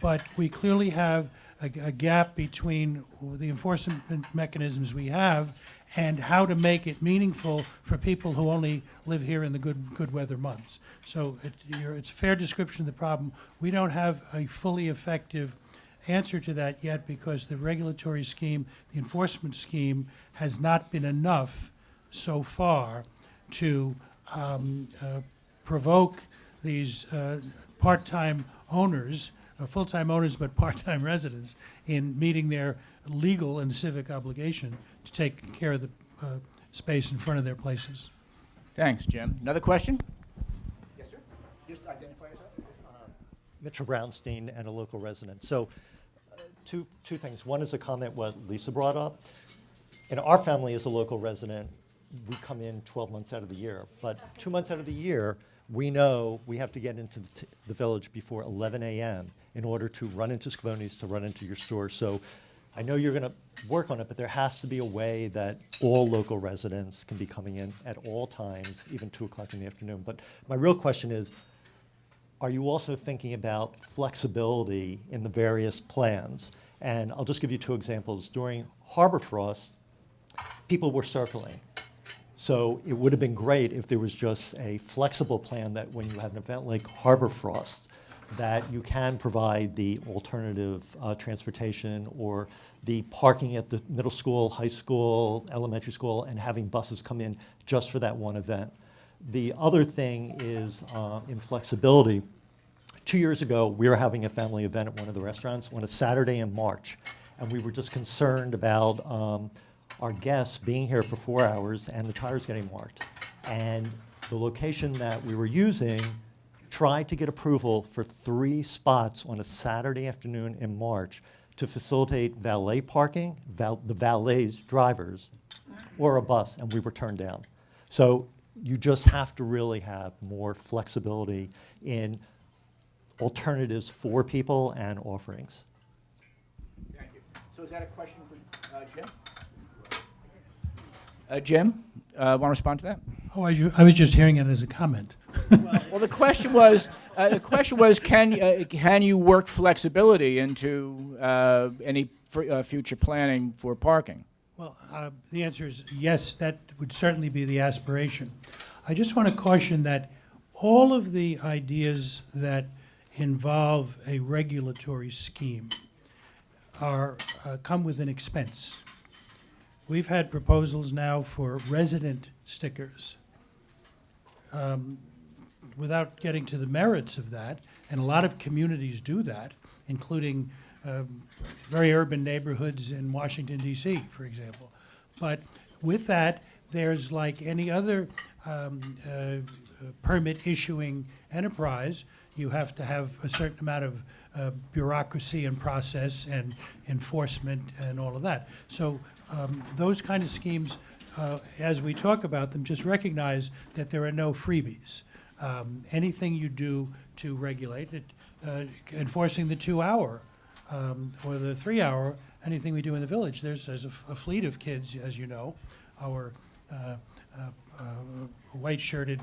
but we clearly have a gap between the enforcement mechanisms we have and how to make it meaningful for people who only live here in the good weather months. So it's a fair description of the problem. We don't have a fully effective answer to that yet because the regulatory scheme, the enforcement scheme, has not been enough so far to provoke these part-time owners, full-time owners but part-time residents, in meeting their legal and civic obligation to take care of the space in front of their places. Thanks, Jim. Another question? Yes, sir. Just identify yourself. Mitchell Brownstein and a local resident. So two things. One is a comment what Lisa brought up. In our family as a local resident, we come in 12 months out of the year. But 2 months out of the year, we know we have to get into the village before 11 a.m. in order to run into Scavoni's, to run into your store. So I know you're going to work on it, but there has to be a way that all local residents can be coming in at all times, even 2 o'clock in the afternoon. But my real question is, are you also thinking about flexibility in the various plans? And I'll just give you 2 examples. During Harbor Frost, people were circling. So it would have been great if there was just a flexible plan that when you have an event like Harbor Frost, that you can provide the alternative transportation or the parking at the middle school, high school, elementary school, and having buses come in just for that one event. The other thing is in flexibility. 2 years ago, we were having a family event at one of the restaurants on a Saturday in March, and we were just concerned about our guests being here for 4 hours and the tires getting marked. And the location that we were using tried to get approval for 3 spots on a Saturday afternoon in March to facilitate valet parking, the valet's drivers, or a bus, and we were turned down. So you just have to really have more flexibility in alternatives for people and offerings. Thank you. So is that a question for Jim? Jim, want to respond to that? Oh, I was just hearing it as a comment. Well, the question was, can you work flexibility into any future planning for parking? Well, the answer is yes, that would certainly be the aspiration. I just want to caution that all of the ideas that involve a regulatory scheme come with an expense. We've had proposals now for resident stickers. Without getting to the merits of that, and a lot of communities do that, including very urban neighborhoods in Washington, D.C., for example. But with that, there's like any other permit issuing enterprise, you have to have a certain amount of bureaucracy and process and enforcement and all of that. So those kind of schemes, as we talk about them, just recognize that there are no freebies. Anything you do to regulate it, enforcing the 2-hour or the 3-hour, anything we do in the village, there's a fleet of kids, as you know, our white-shirted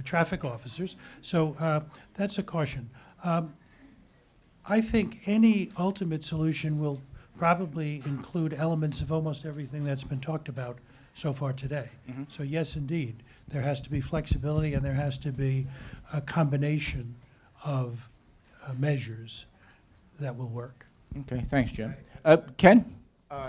traffic officers. So that's a caution. I think any ultimate solution will probably include elements of almost everything that's been talked about so far today. So yes, indeed, there has to be flexibility and there has to be a combination of measures that will work. Okay, thanks, Jim. Ken?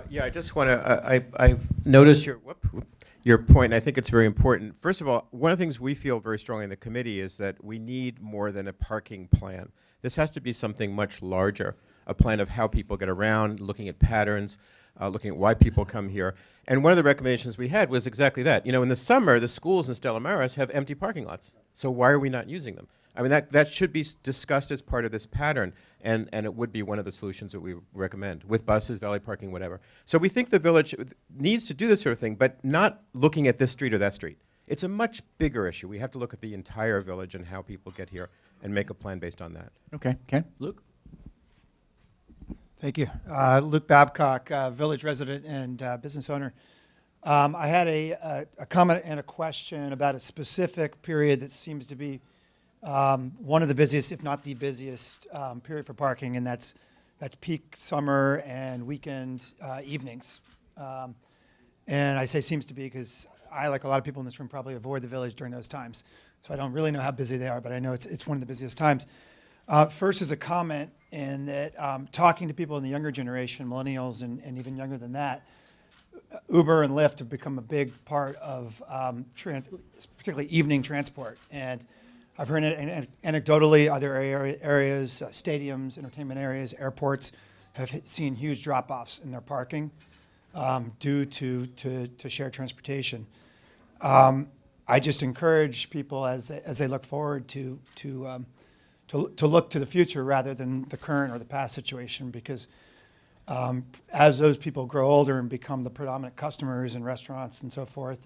Yeah, I just want to, I've noticed your point, and I think it's very important. First of all, one of the things we feel very strongly in the committee is that we need more than a parking plan. This has to be something much larger, a plan of how people get around, looking at patterns, looking at why people come here. And one of the recommendations we had was exactly that. You know, in the summer, the schools in Stella Maris have empty parking lots. So why are we not using them? I mean, that should be discussed as part of this pattern, and it would be one of the solutions that we recommend, with buses, valet parking, whatever. So we think the village needs to do this sort of thing, but not looking at this street or that street. It's a much bigger issue. We have to look at the entire village and how people get here and make a plan based on that. Okay, Ken? Luke? Thank you. Luke Babcock, village resident and business owner. I had a comment and a question about a specific period that seems to be one of the busiest, if not the busiest, period for parking, and that's peak summer and weekend evenings. And I say seems to be because I, like a lot of people in this room, probably avoid the village during those times. So I don't really know how busy they are, but I know it's one of the busiest times. First is a comment in that talking to people in the younger generation, millennials and even younger than that, Uber and Lyft have become a big part of particularly evening transport. And I've heard anecdotally other areas, stadiums, entertainment areas, airports have seen huge drop-offs in their parking due to shared transportation. I just encourage people as they look forward to look to the future rather than the current or the past situation, because as those people grow older and become the predominant customers in restaurants and so forth,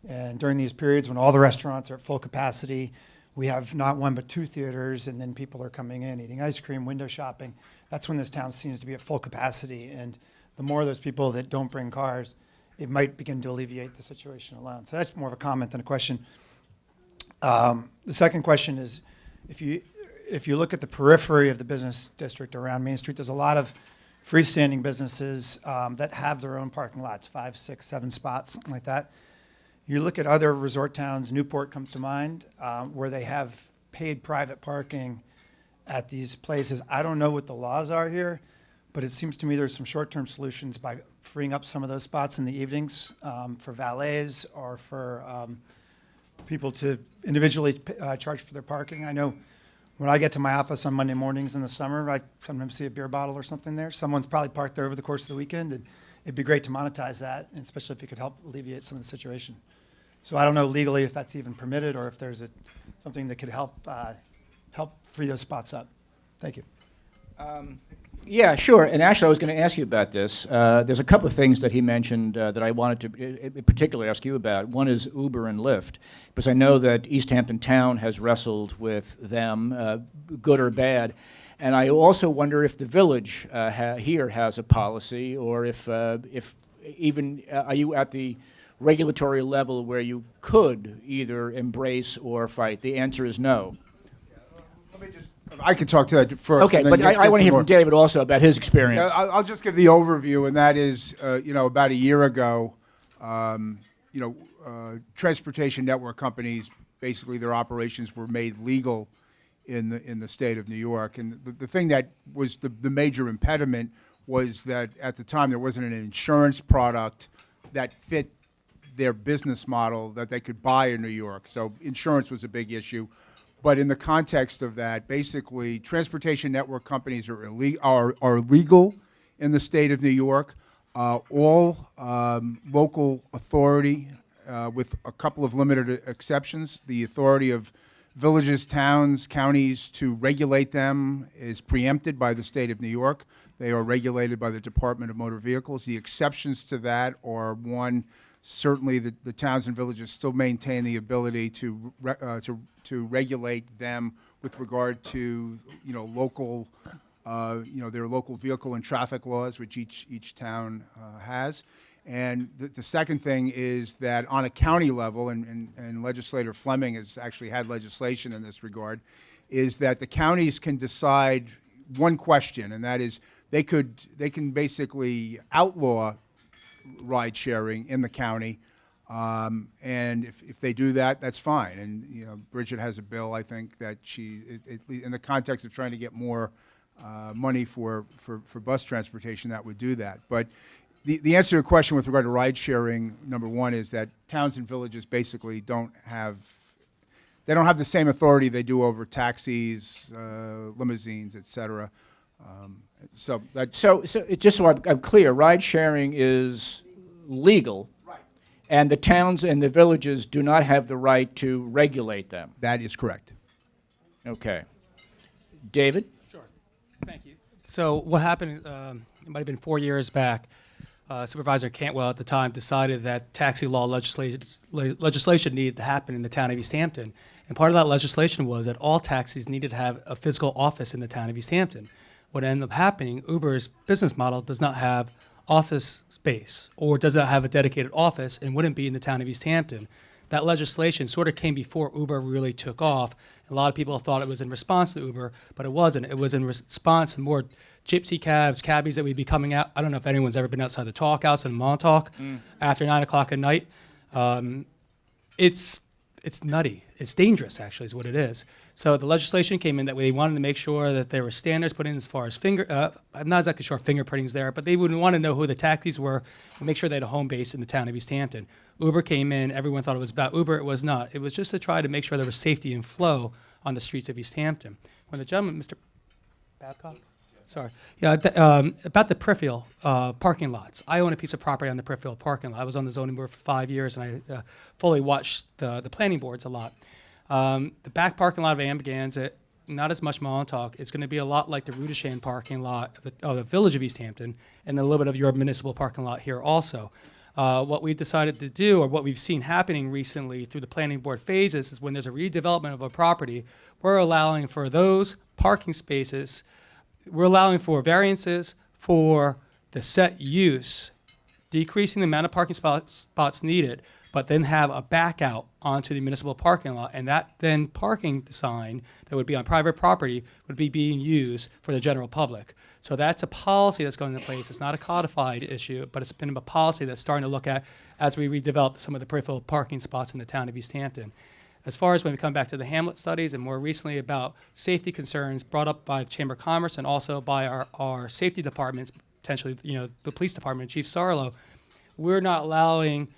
and during these periods when all the restaurants are at full capacity, we have not one but two theaters, and then people are coming in, eating ice cream, window shopping. That's when this town seems to be at full capacity, and the more of those people that don't bring cars, it might begin to alleviate the situation alone. So that's more of a comment than a question. The second question is, if you look at the periphery of the business district around Main Street, there's a lot of freestanding businesses that have their own parking lots, 5, 6, 7 spots, something like that. You look at other resort towns, Newport comes to mind, where they have paid private parking at these places. I don't know what the laws are here, but it seems to me there's some short-term solutions by freeing up some of those spots in the evenings for valets or for people to individually charge for their parking. I know when I get to my office on Monday mornings in the summer, I sometimes see a beer bottle or something there. Someone's probably parked there over the course of the weekend, and it'd be great to monetize that, and especially if you could help alleviate some of the situation. So I don't know legally if that's even permitted or if there's something that could help free those spots up. Thank you. Yeah, sure. And actually, I was going to ask you about this. There's a couple of things that he mentioned that I wanted to in particular ask you about. One is Uber and Lyft, because I know that East Hampton Town has wrestled with them, good or bad. And I also wonder if the village here has a policy, or if even are you at the regulatory level where you could either embrace or fight? The answer is no. I could talk to that first. Okay, and then but I want to hear more. from David also about his experience. Yeah, I'll just give the overview, and that is, about a year ago, transportation network companies, basically their operations were made legal in the state of New York. And the thing that was the major impediment was that at the time there wasn't an insurance product that fit their business model that they could buy in New York. So insurance was a big issue. But in the context of that, basically, transportation network companies are legal in the state of New York. All local authority, with a couple of limited exceptions, the authority of villages, towns, counties to regulate them is preempted by the state of New York. They are regulated by the Department of Motor Vehicles. The exceptions to that are, one, certainly the towns and villages still maintain the ability to regulate them with regard to local their local vehicle and traffic laws, which each town has. And the second thing is that on a county level, and Legislator Fleming has actually had legislation in this regard, is that the counties can decide one question, and that is they can basically outlaw ride sharing in the county And if they do that, that's fine. And, Bridget has a bill, I think, that in the context of trying to get more money for bus transportation, that would do that. But the answer to your question with regard to ride sharing, number one, is that towns and villages basically don't have the same authority they do over taxis, limousines, et cetera. So just so I'm clear, ride sharing is legal. And the towns and the villages do not have the right to regulate them. that is correct. Okay. David? Sure. Thank you. So what happened, it might have been 4 years back, Supervisor Cantwell at the time decided that taxi law legislation needed to happen in the town of East Hampton. And part of that legislation was that all taxis needed to have a physical office in the town of East Hampton. What ended up happening, Uber's business model does not have office space or does not have a dedicated office and wouldn't be in the town of East Hampton. That legislation sort of came before Uber really took off. A lot of people thought it was in response to Uber, but it wasn't. It was in response to more gypsy cabs, cabbies that would be coming out. I don't know if anyone's ever been outside the Talk House in Montauk after 9 o'clock at night. It's nutty. It's dangerous, actually, is what it is. So the legislation came in that they wanted to make sure that there were standards put in as far as I'm not exactly sure fingerprinting's there, but they would want to know who the taxis were and make sure they had a home base in the town of East Hampton. Uber came in. Everyone thought it was about Uber. It was not. It was just to try to make sure there was safety and flow on the streets of East Hampton. When the gentleman, Mr. Babcock? Sorry. Yeah, about the peripheral parking lots. I own a piece of property on the peripheral parking lot. I was on the zoning board for 5 years, and I fully watched the planning boards a lot. The back parking lot of Amagansett, not as much Montauk. It's going to be a lot like the Rudishan parking lot of the village of East Hampton, and a little bit of your municipal parking lot here also. What we've decided to do, or what we've seen happening recently through the planning board phases, is when there's a redevelopment of a property, we're allowing for those parking spaces. We're allowing for variances for the set use, decreasing the amount of parking spots needed, but then have a back out onto the municipal parking lot, and that then parking sign that would be on private property would be being used for the general public. So that's a policy that's going into place. It's not a codified issue, but it's been a policy that's starting to look at as we redevelop some of the peripheral parking spots in the town of East Hampton. As far as when we come back to the Hamlet studies and more recently about safety concerns brought up by the Chamber of Commerce and also by our safety departments, potentially, the police department, Chief Sarlo, we're not allowing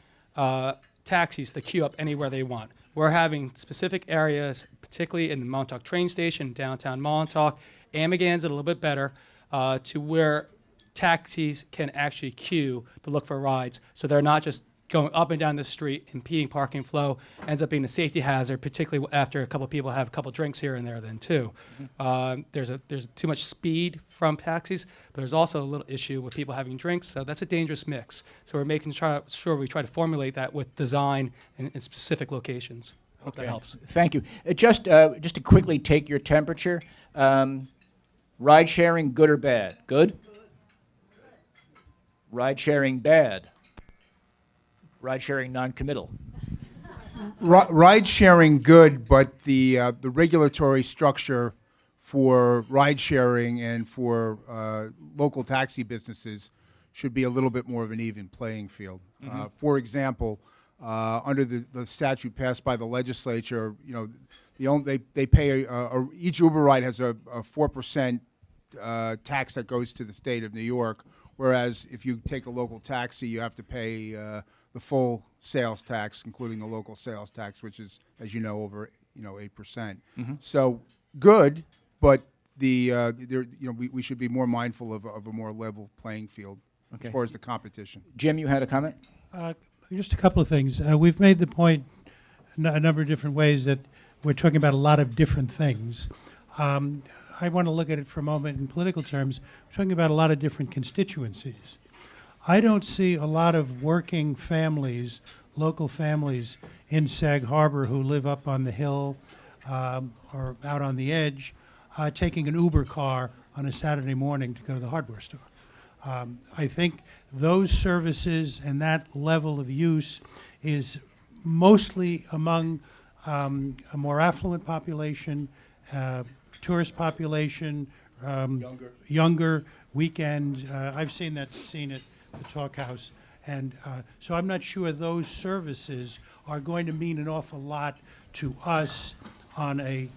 taxis to queue up anywhere they want. We're having specific areas, particularly in the Montauk train station, downtown Montauk, Amagansett a little bit better, to where taxis can actually queue to look for rides, so they're not just going up and down the street, impeding parking flow, ends up being a safety hazard, particularly after a couple of people have a couple drinks here and there then too. There's too much speed from taxis, but there's also a little issue with people having drinks, so that's a dangerous mix. So we're making sure we try to formulate that with design in specific locations. I hope that helps. Thank you. Just to quickly take your temperature, ride sharing, good or bad? Good? Ride sharing, bad? Ride sharing, non-committal? Ride sharing, good, but the regulatory structure for ride sharing and for local taxi businesses should be a little bit more of an even playing field. For example, under the statute passed by the legislature, they pay each Uber ride has a 4% tax that goes to the state of New York, whereas if you take a local taxi, you have to pay the full sales tax, including the local sales tax, which is, as you know, over 8%. So good, but we should be more mindful of a more level playing field as far as the competition. Jim, you had a comment? Just a couple of things. We've made the point a number of different ways that we're talking about a lot of different things. I want to look at it for a moment in political terms. We're talking about a lot of different constituencies. I don't see a lot of working families, local families in Sag Harbor who live up on the hill or out on the edge taking an Uber car on a Saturday morning to go to the hardware store. I think those services and that level of use is mostly among a more affluent population, tourist population, younger weekend. I've seen it the Talk House. And so I'm not sure those services are going to mean an awful lot to us on a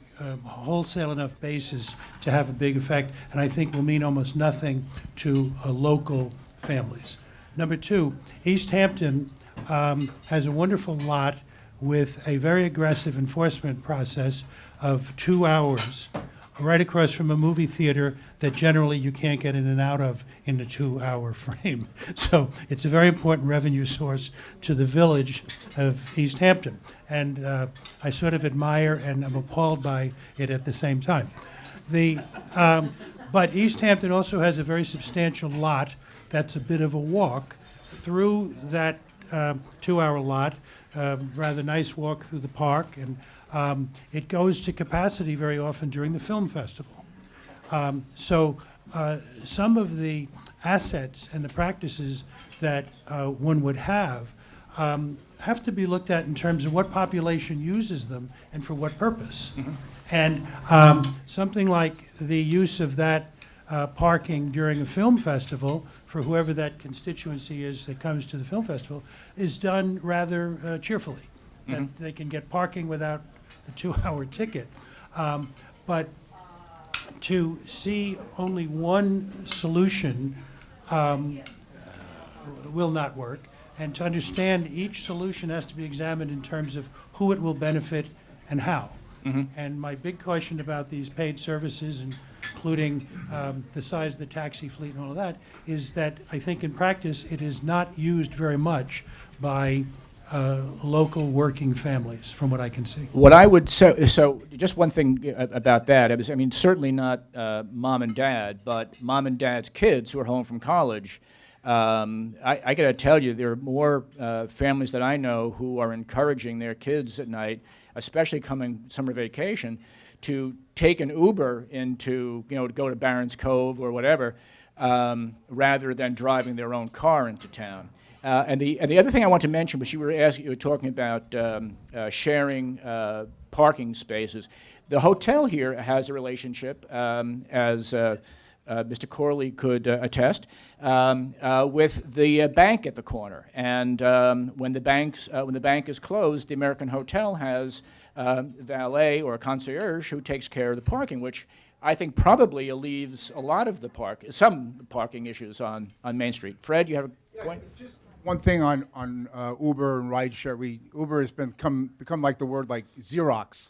wholesale enough basis to have a big effect, and I think will mean almost nothing to local families. Number two, East Hampton has a wonderful lot with a very aggressive enforcement process of 2 hours right across from a movie theater that generally you can't get in and out of in a 2-hour frame. So it's a very important revenue source to the village of East Hampton. And I sort of admire and I'm appalled by it at the same time. But East Hampton also has a very substantial lot that's a bit of a walk through that 2-hour lot, rather nice walk through the park, and it goes to capacity very often during the film festival. So some of the assets and the practices that one would have to be looked at in terms of what population uses them and for what purpose. And something like the use of that parking during a film festival for whoever that constituency is that comes to the film festival is done rather cheerfully. That they can get parking without the 2-hour ticket. But to see only one solution will not work. And to understand each solution has to be examined in terms of who it will benefit and how. And my big question about these paid services, including the size of the taxi fleet and all of that, is that I think in practice it is not used very much by local working families, from what I can see. What I would say, so just one thing about that, I mean, certainly not mom and dad, but mom and dad's kids who are home from college. I got to tell you, there are more families that I know who are encouraging their kids at night, especially coming summer vacation, to take an Uber into, to go to Barron's Cove or whatever, rather than driving their own car into town. And the other thing I want to mention, which you were talking about sharing parking spaces. The hotel here has a relationship, as Mr. Corley could attest, with the bank at the corner. And when the bank is closed, the American Hotel has valet or a concierge who takes care of the parking, which I think probably alleviates a lot of some parking issues on Main Street. Fred, you have a point? Just one thing on Uber and rideshare. Uber has become like the word like Xerox.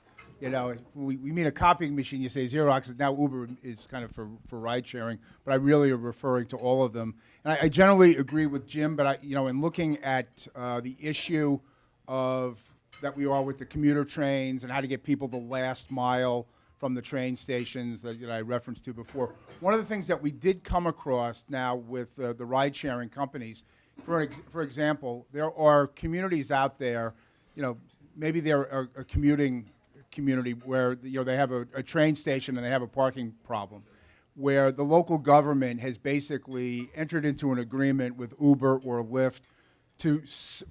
We mean a copying machine, you say Xerox, and now Uber is kind of for ride sharing, but I really am referring to all of them. And I generally agree with Jim, but in looking at the issue of that we are with the commuter trains and how to get people the last mile from the train stations that I referenced to before, one of the things that we did come across now with the ride sharing companies, for example, there are communities out there, maybe they're a commuting community where they have a train station and they have a parking problem, where the local government has basically entered into an agreement with Uber or Lyft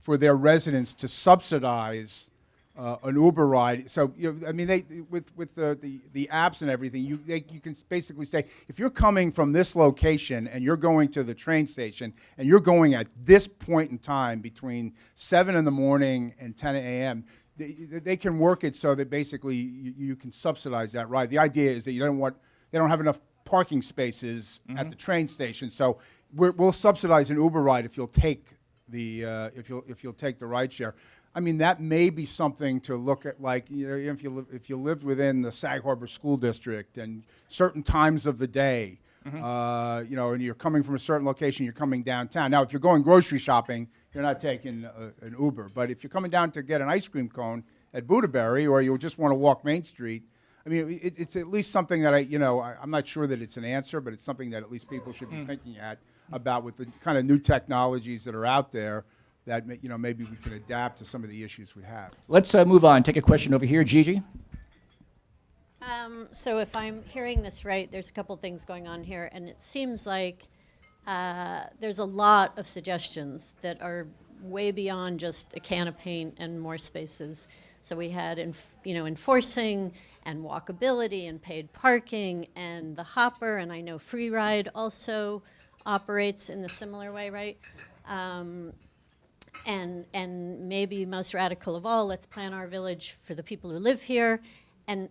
for their residents to subsidize an Uber ride. So with the apps and everything, you can basically say, if you're coming from this location and you're going to the train station and you're going at this point in time between 7 in the morning and 10 a.m., they can work it so that basically you can subsidize that ride. The idea is that they don't have enough parking spaces at the train station, so we'll subsidize an Uber ride if you'll take the if you'll take the ride share. I mean, that may be something to look at, like if you lived within the Sag Harbor School District and certain times of the day, and you're coming from a certain location, you're coming downtown. Now, if you're going grocery shopping, you're not taking an Uber. But if you're coming down to get an ice cream cone at Budaberry, or you just want to walk Main Street, I mean, it's at least something that I'm not sure that it's an answer, but it's something that at least people should be thinking about with the kind of new technologies that are out there that maybe we can adapt to some of the issues we have. Let's move on. Take a question over here, Gigi. So if I'm hearing this right, there's a couple things going on here, and it seems like there's a lot of suggestions that are way beyond just a can of paint and more spaces. So we had, enforcing and walkability and paid parking and the hopper, and I know free ride also operates in the similar way, right? And maybe most radical of all, let's plan our village for the people who live here. And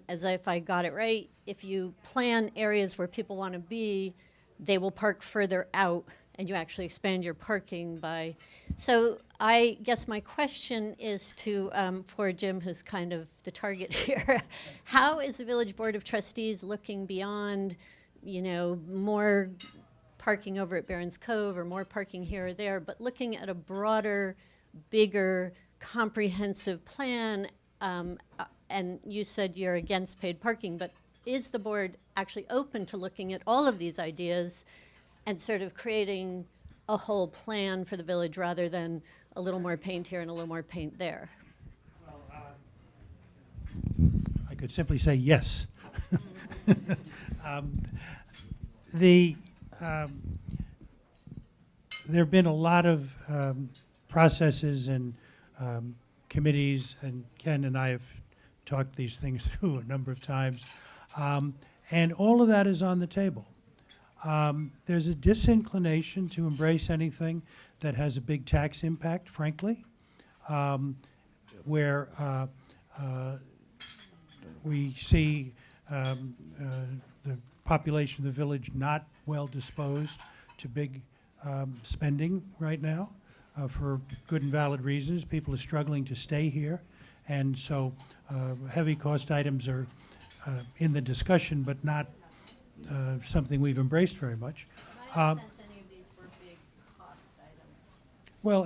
as if I got it right, if you plan areas where people want to be, they will park further out, and you actually expand your parking by. So I guess my question is to poor Jim, who's kind of the target here. How is the Village Board of Trustees looking beyond, more parking over at Barron's Cove or more parking here or there, but looking at a broader, bigger, comprehensive plan? And you said you're against paid parking, but is the board actually open to looking at all of these ideas and sort of creating a whole plan for the village rather than a little more paint here and a little more paint there? I could simply say yes. There have been a lot of processes and committees, and Ken and I have talked these things through a number of times, and all of that is on the table. There's a disinclination to embrace anything that has a big tax impact, frankly, where we see the population of the village not well disposed to big spending right now for good and valid reasons. People are struggling to stay here, and so heavy cost items are in the discussion, but not something we've embraced very much. I don't sense any of these were big cost items. Well,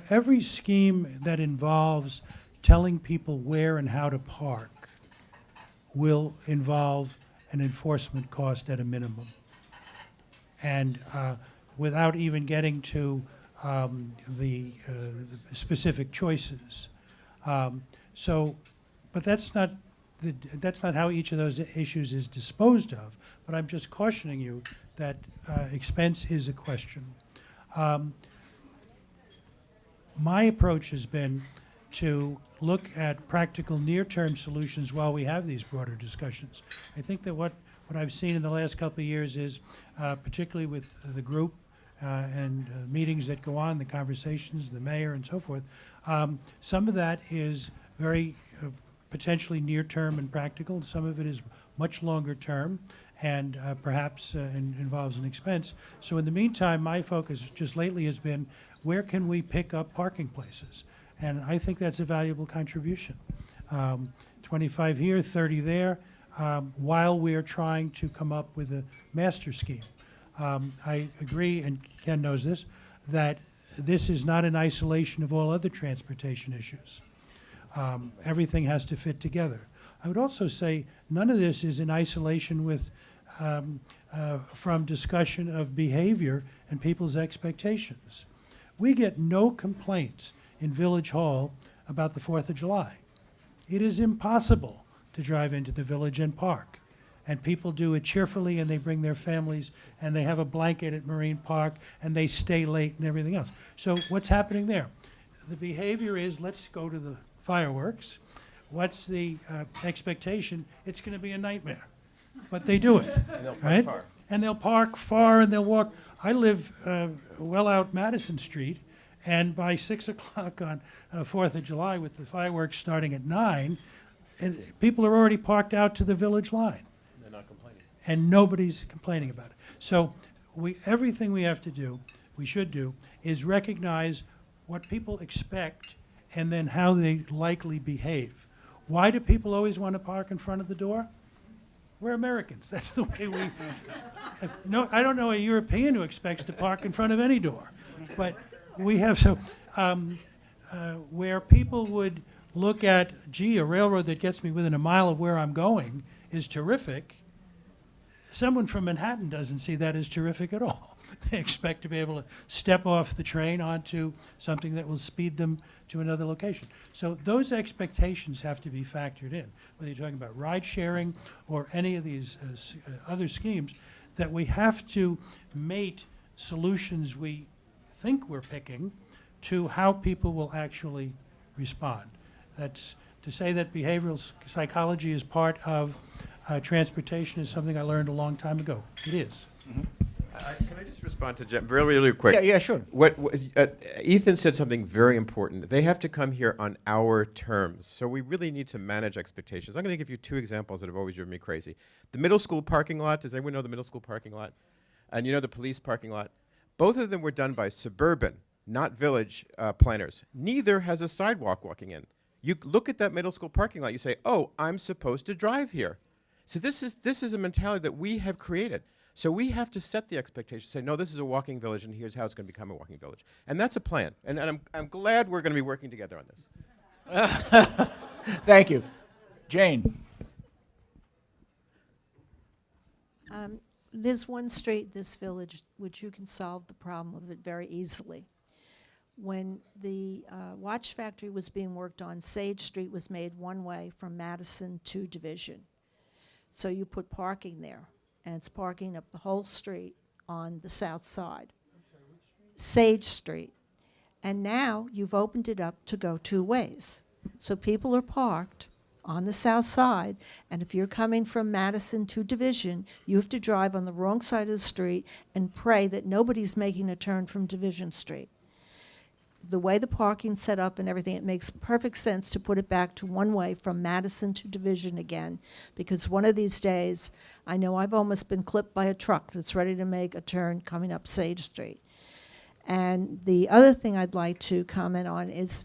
every scheme that involves telling people where and how to park will involve an enforcement cost at a minimum. And without even getting to the specific choices. But that's not how each of those issues is disposed of. But I'm just cautioning you that expense is a question. My approach has been to look at practical near-term solutions while we have these broader discussions. I think that what I've seen in the last couple of years is, particularly with the group and meetings that go on, the conversations, the mayor and so forth, some of that is very potentially near-term and practical. Some of it is much longer term and perhaps involves an expense. So in the meantime, my focus just lately has been, where can we pick up parking places? And I think that's a valuable contribution. 25 here, 30 there, while we're trying to come up with a master scheme. I agree, and Ken knows this, that this is not in isolation of all other transportation issues. Everything has to fit together. I would also say none of this is in isolation with from discussion of behavior and people's expectations. We get no complaints in Village Hall about the 4th of July. It is impossible to drive into the village and park. And people do it cheerfully, and they bring their families, and they have a blanket at Marine Park, and they stay late and everything else. So what's happening there? The behavior is, let's go to the fireworks. What's the expectation? It's going to be a nightmare. But they do it, right? Far. And they'll park far, and they'll walk. I live well out Madison Street, and by 6 o'clock on 4th of July, with the fireworks starting at 9, and people are already parked out to the village line. They're not complaining. And nobody's complaining about it. So everything we have to do, we should do, is recognize what people expect and then how they likely behave. Why do people always want to park in front of the door? We're Americans. That's the way we... No, I don't know a European who expects to park in front of any door. But we have where people would look at, gee, a railroad that gets me within a mile of where I'm going is terrific. Someone from Manhattan doesn't see that as terrific at all. They expect to be able to step off the train onto something that will speed them to another location. So those expectations have to be factored in, whether you're talking about ride sharing or any of these other schemes, that we have to mate solutions we think we're picking to how people will actually respond. That's to say that behavioral psychology is part of transportation is something I learned a long time ago. It is. Mm-hmm. Can I just respond to Jen really quick? Yeah, sure. Ethan said something very important. They have to come here on our terms. So we really need to manage expectations. I'm going to give you 2 examples that have always driven me crazy. The middle school parking lot. Does anyone know the middle school parking lot? And you know the police parking lot? Both of them were done by suburban, not village planners. Neither has a sidewalk walking in. You look at that middle school parking lot, you say, oh, I'm supposed to drive here. So this is a mentality that we have created. So we have to set the expectation, say, no, this is a walking village, and here's how it's going to become a walking village. And that's a plan. And I'm glad we're going to be working together on this. Thank you. Jane. There's one street in this village which you can solve the problem of it very easily. When the watch factory was being worked on, Sage Street was made one way from Madison to Division. So you put parking there, and it's parking up the whole street on the south side. I'm sorry, which street? Sage Street. And now you've opened it up to go 2 ways. So people are parked on the south side, and if you're coming from Madison to Division, you have to drive on the wrong side of the street and pray that nobody's making a turn from Division Street. The way the parking's set up and everything, it makes perfect sense to put it back to one way from Madison to Division again, because one of these days, I know I've almost been clipped by a truck that's ready to make a turn coming up Sage Street. And the other thing I'd like to comment on is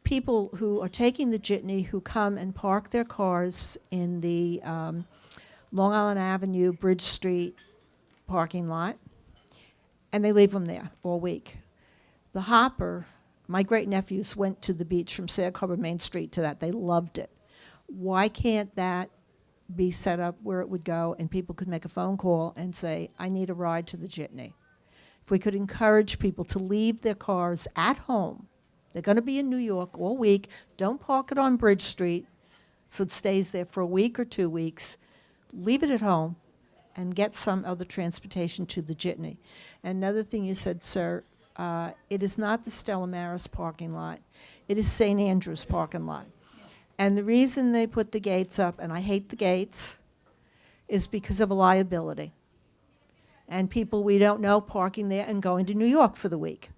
people who are taking the jitney who come and park their cars in the Long Island Avenue, Bridge Street parking lot, and they leave them there all week. The Hopper, my great-nephews went to the beach from Sag Harbor Main Street to that. They loved it. Why can't that be set up where it would go and people could make a phone call and say, I need a ride to the jitney? If we could encourage people to leave their cars at home. They're going to be in New York all week. Don't park it on Bridge Street so it stays there for a week or 2 weeks. Leave it at home and get some other transportation to the jitney. And another thing you said, sir, it is not the Stella Maris parking lot. It is St. Andrew's parking lot. And the reason they put the gates up, and I hate the gates, is because of a liability. And people we don't know parking there and going to New York for the week.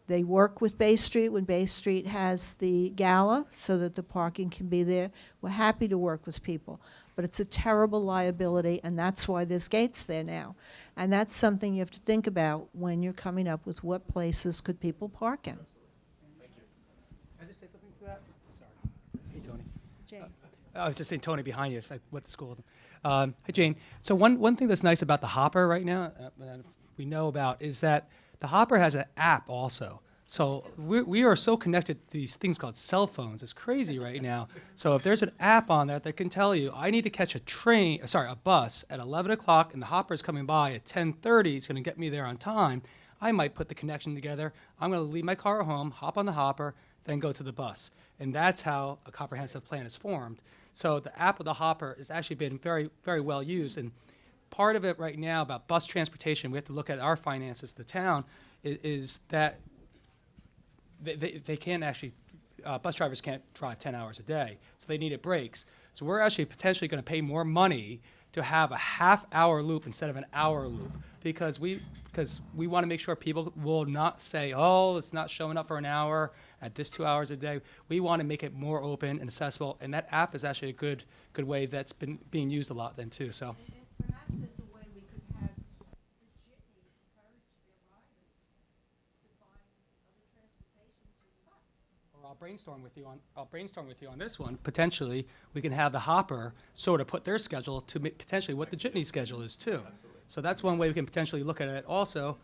They work with Bay Street when Bay Street has the gala so that the parking can be there. We're happy to work with people. But it's a terrible liability, and that's why there's gates there now. And that's something you have to think about when you're coming up with what places could people park in. Thank you. Can I just say something to that? Sorry. Hey, Tony. Jane. I was just saying Tony behind you. If I went to school. Hi, Jane. So one thing that's nice about the Hopper right now, we know about, is that the Hopper has an app also. So we are so connected to these things called cell phones. It's crazy right now. So if there's an app on there that can tell you, I need to catch a bus at 11 o'clock, and the Hopper is coming by at 10:30, it's going to get me there on time, I might put the connection together. I'm going to leave my car at home, hop on the Hopper, then go to the bus. And that's how a comprehensive plan is formed. So the app of the Hopper has actually been very, very well used. And part of it right now about bus transportation, we have to look at our finances, the town, is that they can't actually, bus drivers can't drive 10 hours a day, so they needed breaks. So we're actually potentially going to pay more money to have a half-hour loop instead of an hour loop, because we want to make sure people will not say, oh, it's not showing up for an hour at this 2 hours a day. We want to make it more open and accessible, and that app is actually a good way that's been being used a lot then too. So. And perhaps there's a way we could have the jitney encourage their riders to find other transportation to the bus. Or I'll brainstorm with you on this one. Potentially, we can have the Hopper sort of put their schedule to potentially what the jitney schedule is too. Absolutely. So that's one way we can potentially look at it also.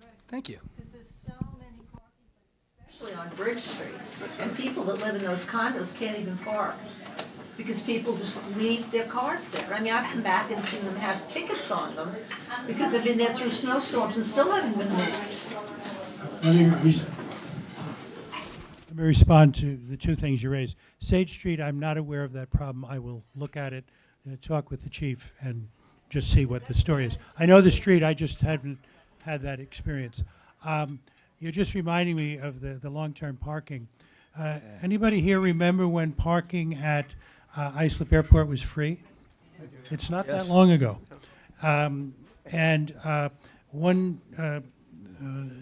Right. Thank you. Because there's so many parking places, especially on Bridge Street, and people that live in those condos can't even park because people just leave their cars there. I mean, I've come back and seen them have tickets on them because they've been there through snowstorms and still haven't been moved. Let me respond to the 2 things you raised. Sage Street, I'm not aware of that problem. I will look at it, talk with the chief, and just see what the story is. I know the street, I just haven't had that experience. You're just reminding me of the long-term parking. Anybody here remember when parking at Islip Airport was free? It's not that long ago. And one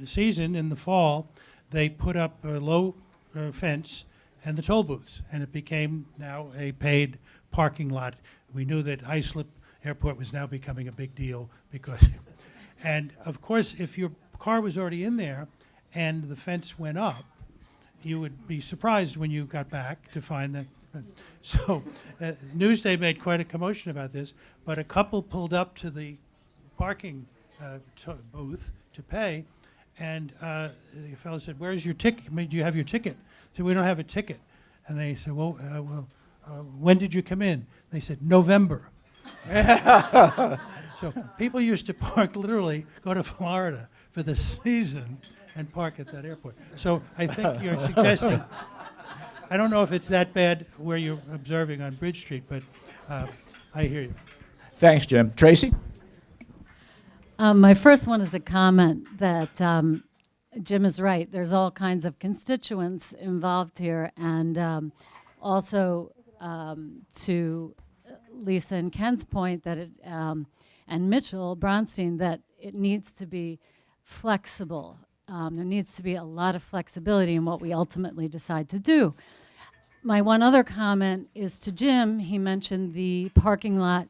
season in the fall, they put up a low fence and the toll booths, and it became now a paid parking lot. We knew that Islip Airport was now becoming a big deal because, and of course, if your car was already in there and the fence went up, you would be surprised when you got back to find that. So Newsday made quite a commotion about this, but a couple pulled up to the parking booth to pay, and the fellow said, "Where's your ticket? Do you have your ticket?" I said, "We don't have a ticket." And they said, "Well, when did you come in?" They said, "November." So people used to park, literally go to Florida for the season and park at that airport. So I think you're suggesting, I don't know if it's that bad where you're observing on Bridge Street, but I hear you. Thanks, Jim. Tracy? My first one is a comment that Jim is right. There's all kinds of constituents involved here, and also to Lisa and Ken's point that it, and Mitchell Bronstein, that it needs to be flexible. There needs to be a lot of flexibility in what we ultimately decide to do. My one other comment is to Jim. He mentioned the parking lot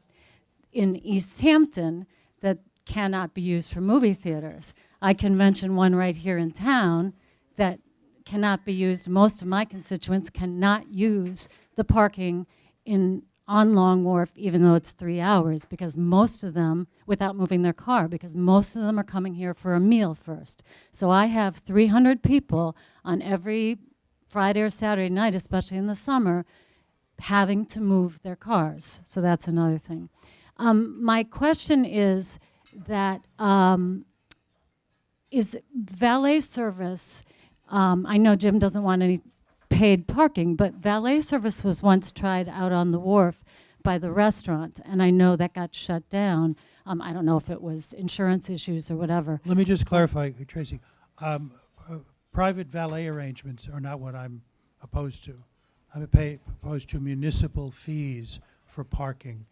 in East Hampton that cannot be used for movie theaters. I can mention one right here in town that cannot be used. Most of my constituents cannot use the parking on Long Wharf, even though it's 3 hours, because most of them, without moving their car, because most of them are coming here for a meal first. So I have 300 people on every Friday or Saturday night, especially in the summer, having to move their cars. So that's another thing. My question is that is valet service, I know Jim doesn't want any paid parking, but valet service was once tried out on the wharf by the restaurant, and I know that got shut down. I don't know if it was insurance issues or whatever. Let me just clarify, Tracy. Private valet arrangements are not what I'm opposed to. I'm opposed to municipal fees for parking,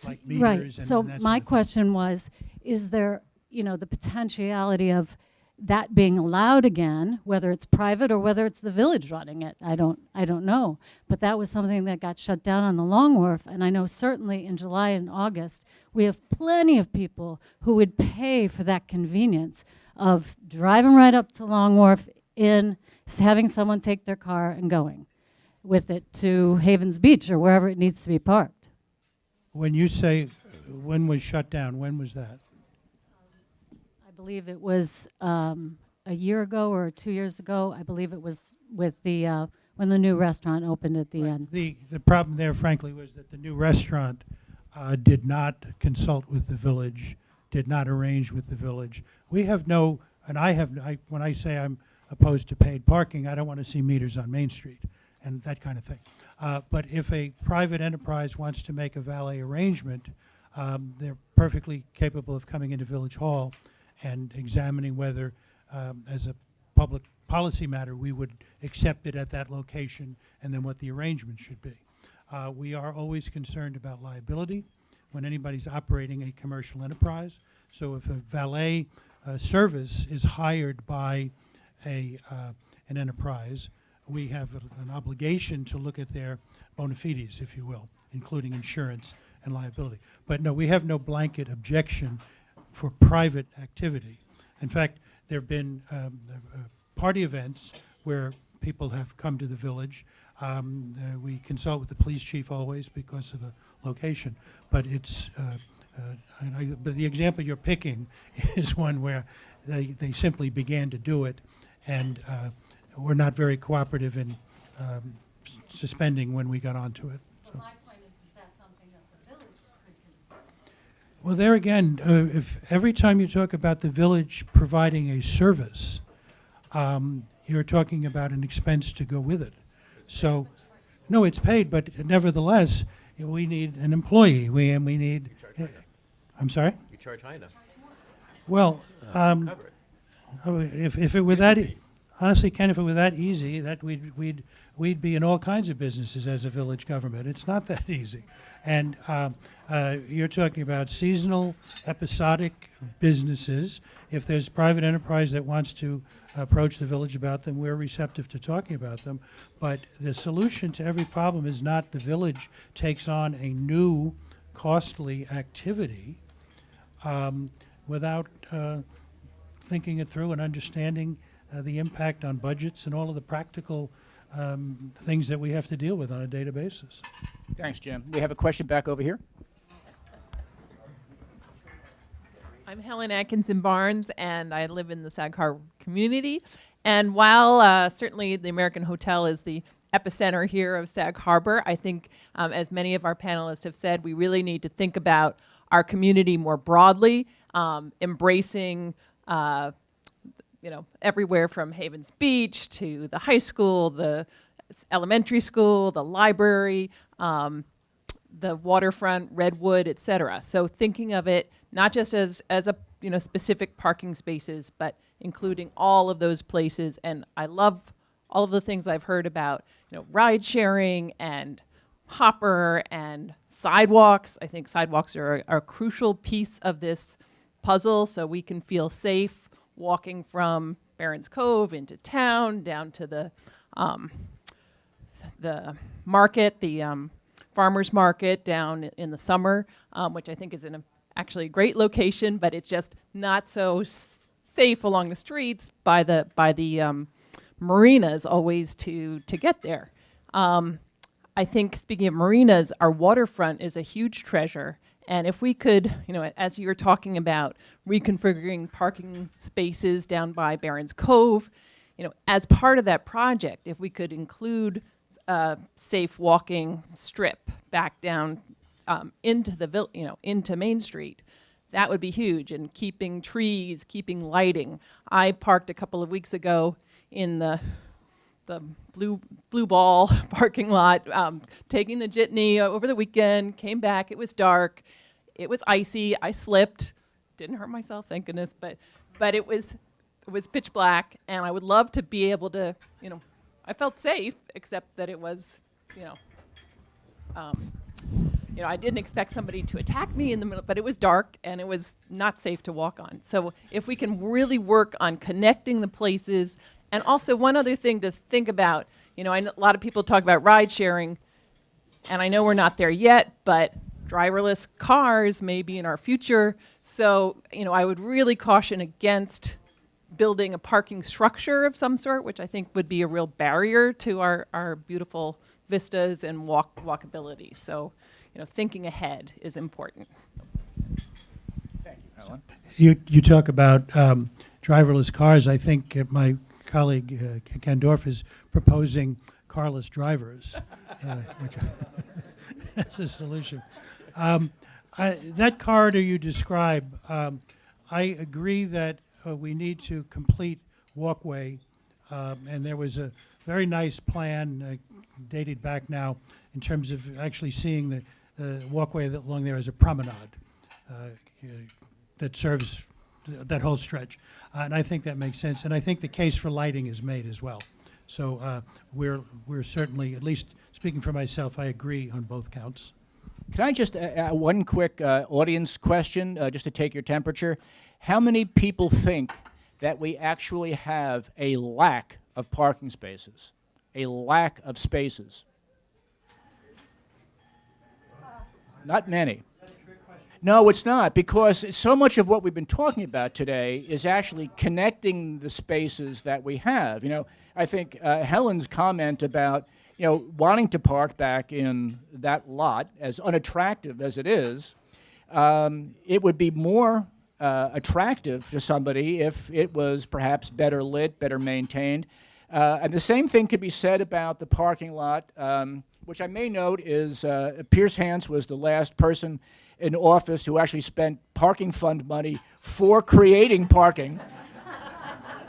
like meters. Right. And So that my sort of question was, is there, the potentiality of that being allowed again, whether it's private or whether it's the village running it? I don't know. But that was something that got shut down on the Long Wharf, and I know certainly in July and August we have plenty of people who would pay for that convenience of driving right up to Long Wharf, having someone take their car and going with it to Havens Beach or wherever it needs to be parked. When you say when was shut down, when was that? I believe it was a year ago or 2 years ago. I believe it was with the when the new restaurant opened at the end. The problem there, frankly, was that the new restaurant did not consult with the village, did not arrange with the village. We have no, and when I say I'm opposed to paid parking, I don't want to see meters on Main Street and that kind of thing. But if a private enterprise wants to make a valet arrangement, they're perfectly capable of coming into Village Hall and examining whether, as a public policy matter, we would accept it at that location and then what the arrangement should be. We are always concerned about liability when anybody's operating a commercial enterprise. So if a valet service is hired by an enterprise, we have an obligation to look at their bona fides, if you will, including insurance and liability. But no, we have no blanket objection for private activity. In fact, there have been party events where people have come to the village. We consult with the police chief always because of the location. But it's, but the example you're picking is one where they simply began to do it and were not very cooperative in suspending when we got onto it. So. My point is that something that the village could consider? Well, there again, if every time you talk about the village providing a service, you're talking about an expense to go with it. So, no, it's paid, but nevertheless, we need an employee. We need. I'm sorry. You charge high enough. Well, Cover it. if it were that, Honestly, Ken, if it were that easy, that we'd be in all kinds of businesses as a village government. It's not that easy. And you're talking about seasonal, episodic businesses. If there's private enterprise that wants to approach the village about them, we're receptive to talking about them. But the solution to every problem is not the village takes on a new, costly activity without thinking it through and understanding the impact on budgets and all of the practical things that we have to deal with on a daily basis. Thanks, Jim. We have a question back over here. I'm Helen Atkinson Barnes, and I live in the Sag Harbor community. And while certainly the American Hotel is the epicenter here of Sag Harbor, I think, as many of our panelists have said, we really need to think about our community more broadly, embracing everywhere from Havens Beach to the high school, the elementary school, the library, the waterfront, Redwood, et cetera. So thinking of it not just as a specific parking spaces, but including all of those places. And I love all of the things I've heard about, ride sharing and hopper and sidewalks. I think sidewalks are a crucial piece of this puzzle, so we can feel safe walking from Barron's Cove into town, down to the market, the farmer's market down in the summer, which I think is actually a great location, but it's just not so safe along the streets by the marinas always to get there. I think, speaking of marinas, our waterfront is a huge treasure. And if we could, as you're talking about reconfiguring parking spaces down by Barron's Cove, as part of that project, if we could include a safe walking strip back down into Main Street, that would be huge. And keeping trees, keeping lighting. I parked a couple of weeks ago in the Blue Ball parking lot, taking the jitney over the weekend, came back, it was dark, it was icy, I slipped, didn't hurt myself, thank goodness, but it was pitch black, and I would love to be able to, I felt safe, except that it was, I didn't expect somebody to attack me in the middle, but it was dark and it was not safe to walk on. So if we can really work on connecting the places. And also one other thing to think about, I know a lot of people talk about ride sharing, and I know we're not there yet, but driverless cars may be in our future. So, I would really caution against building a parking structure of some sort, which I think would be a real barrier to our beautiful vistas and walkability. So, thinking ahead is important. Thank you, Helen. You talk about driverless cars. I think my colleague Ken Dorff is proposing carless drivers, which that's a solution. That corridor you describe, I agree that we need to complete walkway, and there was a very nice plan dated back now in terms of actually seeing the walkway along there as a promenade that serves that whole stretch. And I think that makes sense. And I think the case for lighting is made as well. So we're certainly, at least speaking for myself, I agree on both counts. Can I just one quick audience question, just to take your temperature? How many people think that we actually have a lack of parking spaces? A lack of spaces? Not many. No, it's not, because so much of what we've been talking about today is actually connecting the spaces that we have. I think Helen's comment about, wanting to park back in that lot, as unattractive as it is, it would be more attractive to somebody if it was perhaps better lit, better maintained. And the same thing could be said about the parking lot, which I may note is Pierce Hans was the last person in office who actually spent parking fund money for creating parking.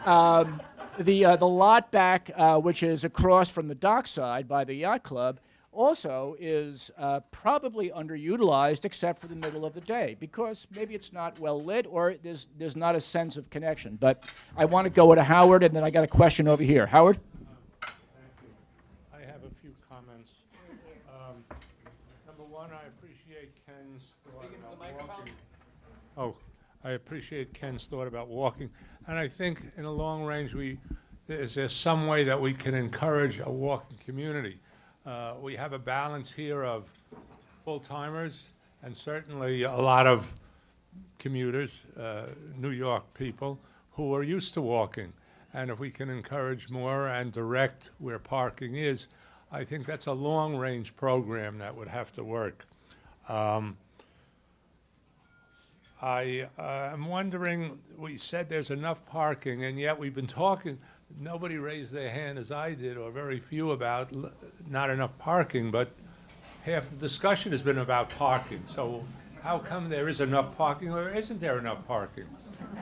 The lot back, which is across from the dockside by the yacht club, also is probably underutilized except for the middle of the day because maybe it's not well lit or there's not a sense of connection. But I want to go to Howard, and then I got a question over here. Howard? Thank you. I have a few comments. Number one, I appreciate Ken's thought about walking. Oh, I appreciate Ken's thought about walking. And I think in the long range, is there some way that we can encourage a walking community? We have a balance here of full-timers and certainly a lot of commuters, New York people, who are used to walking. And if we can encourage more and direct where parking is, I think that's a long-range program that would have to work. I am wondering, we said there's enough parking, and yet we've been talking, nobody raised their hand as I did, or very few, about not enough parking, but half the discussion has been about parking. So how come there is enough parking or isn't there enough parking?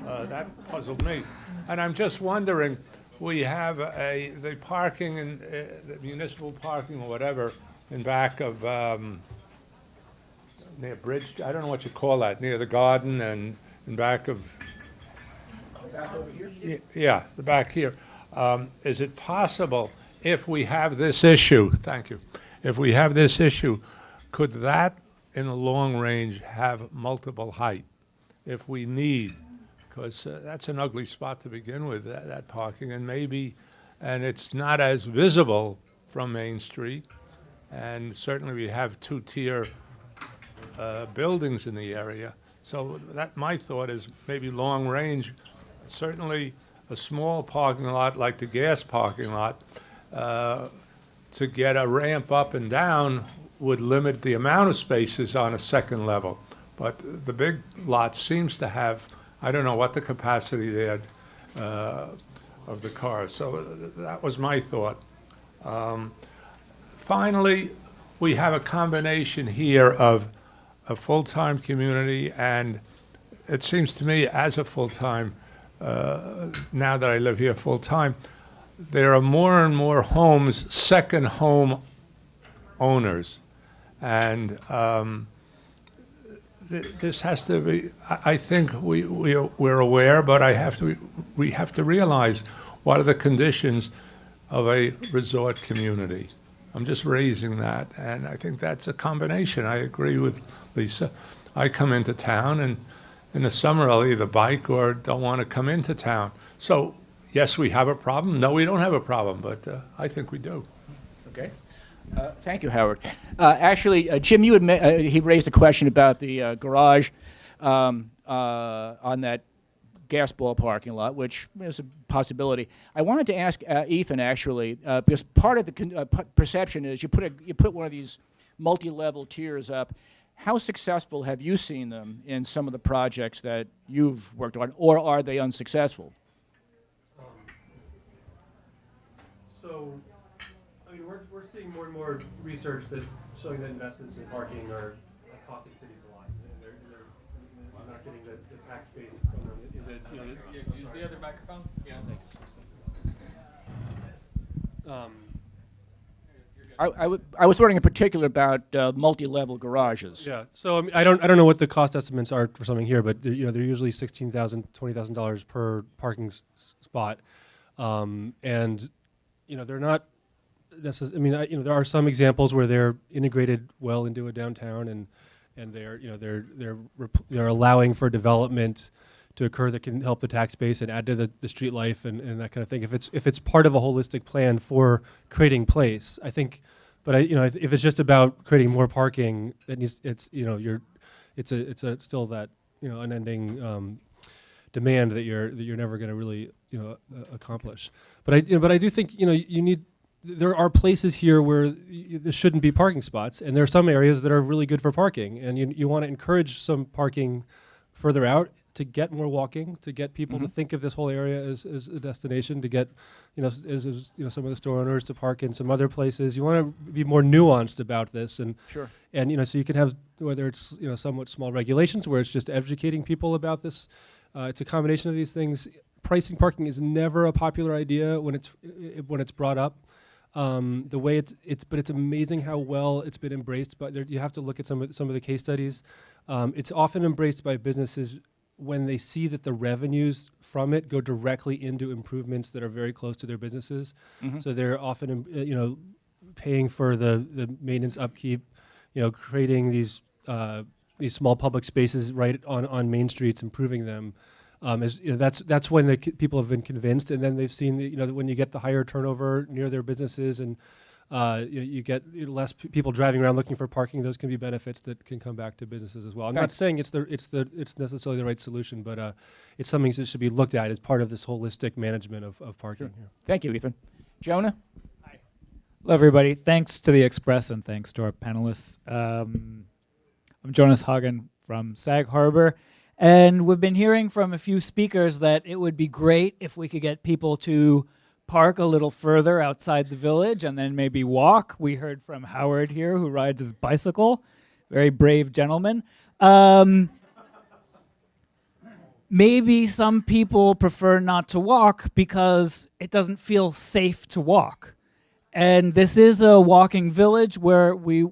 That puzzled me. And I'm just wondering, we have the parking and the municipal parking or whatever in back of near Bridge, I don't know what you call that, near the garden and in back of... Back over here? Yeah, the back here. Is it possible, if we have this issue, thank you, if we have this issue, could that in the long range have multiple height if we need? Because that's an ugly spot to begin with, that parking, and maybe, and it's not as visible from Main Street, and certainly we have two-tier buildings in the area. So that, my thought is maybe long range, certainly a small parking lot like the gas parking lot, to get a ramp up and down would limit the amount of spaces on a second level. But the big lot seems to have, I don't know what the capacity there of the cars. So that was my thought. Finally, we have a combination here of a full-time community, and it seems to me as a full-time, now that I live here full-time, there are more and more homes, second home owners. And this has to be, I think we're aware, but we have to realize what are the conditions of a resort community. I'm just raising that, and I think that's a combination. I agree with Lisa. I come into town, and in the summer I'll either bike or don't want to come into town. So yes, we have a problem. No, we don't have a problem, but I think we do. Okay. Thank you, Howard. Actually, Jim, you he raised a question about the garage on that gas ball parking lot, which is a possibility. I wanted to ask Ethan, actually, because part of the perception is you put one of these multi-level tiers up. How successful have you seen them in some of the projects that you've worked on, or are they unsuccessful? So, I mean, we're seeing more and more research that's showing that investments in parking are costing cities a lot. And they're not getting the tax base from them. Use the other microphone. Yeah, thanks. I was wondering in particular about multi-level garages. Yeah. So I mean, I don't know what the cost estimates are for something here, but they're usually $16,000, $20,000 per parking spot, and they're not necessarily. I mean, there are some examples where they're integrated well into a downtown, and they're allowing for development to occur that can help the tax base and add to the street life and that kind of thing. If it's part of a holistic plan for creating place, I think. But if it's just about creating more parking, it's still that unending demand that you're never going to really accomplish. But I do think you need. There are places here where there shouldn't be parking spots, and there are some areas that are really good for parking, and you want to encourage some parking further out to get more walking, to get people to think of this whole area as a destination, to get some of the store owners to park in some other places. You want to be more nuanced about this, and sure. And so you can have, whether it's somewhat small regulations where it's just educating people about this. It's a combination of these things. Pricing parking is never a popular idea when it's brought up. The way it's amazing how well it's been embraced. But you have to look at some of the case studies. It's often embraced by businesses when they see that the revenues from it go directly into improvements that are very close to their businesses. So they're often, paying for the maintenance upkeep, creating these small public spaces right on main streets, improving them. That's when people have been convinced, and then they've seen that when you get the higher turnover near their businesses, and you get less people driving around looking for parking. Those can be benefits that can come back to businesses as well. I'm not saying it's necessarily the right solution, but it's something that should be looked at as part of this holistic management of parking. Sure. Thank you, Ethan. Jonah? Hello, everybody. Thanks to the Express and thanks to our panelists. I'm Jonas Hagen from Sag Harbor, and we've been hearing from a few speakers that it would be great if we could get people to park a little further outside the village and then maybe walk. We heard from Howard here, who rides his bicycle. Very brave gentleman. Maybe some people prefer not to walk because it doesn't feel safe to walk. And this is a walking village where we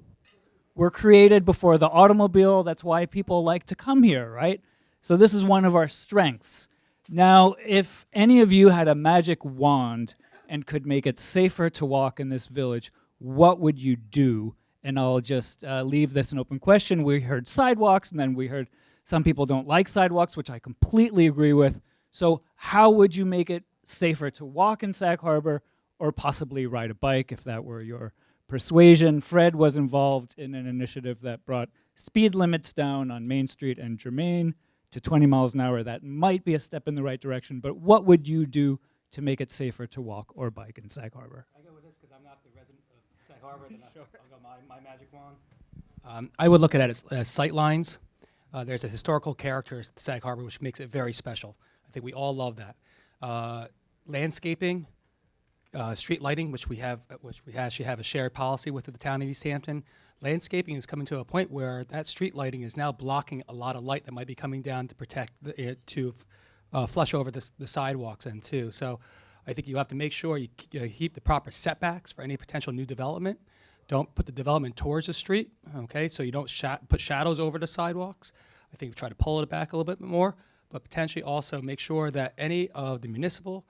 were created before the automobile. That's why people like to come here, right? So this is one of our strengths. Now, if any of you had a magic wand and could make it safer to walk in this village, what would you do? And I'll just leave this an open question. We heard sidewalks, and then we heard some people don't like sidewalks, which I completely agree with. So how would you make it safer to walk in Sag Harbor, or possibly ride a bike if that were your persuasion? Fred was involved in an initiative that brought speed limits down on Main Street and Germain to 20 miles an hour. That might be a step in the right direction, but what would you do to make it safer to walk or bike in Sag Harbor? I go with this because I'm not the resident of Sag Harbor. I'll go my magic wand. I would look at it as sight lines. There's a historical character to Sag Harbor which makes it very special. I think we all love that. Landscaping, street lighting, which we actually have a shared policy with the town of East Hampton. Landscaping is coming to a point where that street lighting is now blocking a lot of light that might be coming down to protect flush over the sidewalks and too. So I think you have to make sure you keep the proper setbacks for any potential new development. Don't put the development towards the street, okay? So you don't put shadows over the sidewalks. I think try to pull it back a little bit more, but potentially also make sure that any of the municipal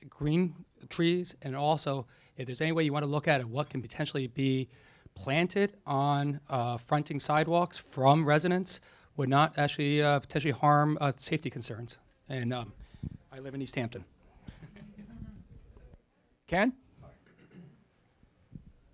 green trees, and also if there's any way you want to look at it, what can potentially be planted on fronting sidewalks from residents would not actually potentially harm safety concerns. And I live in East Hampton. Ken?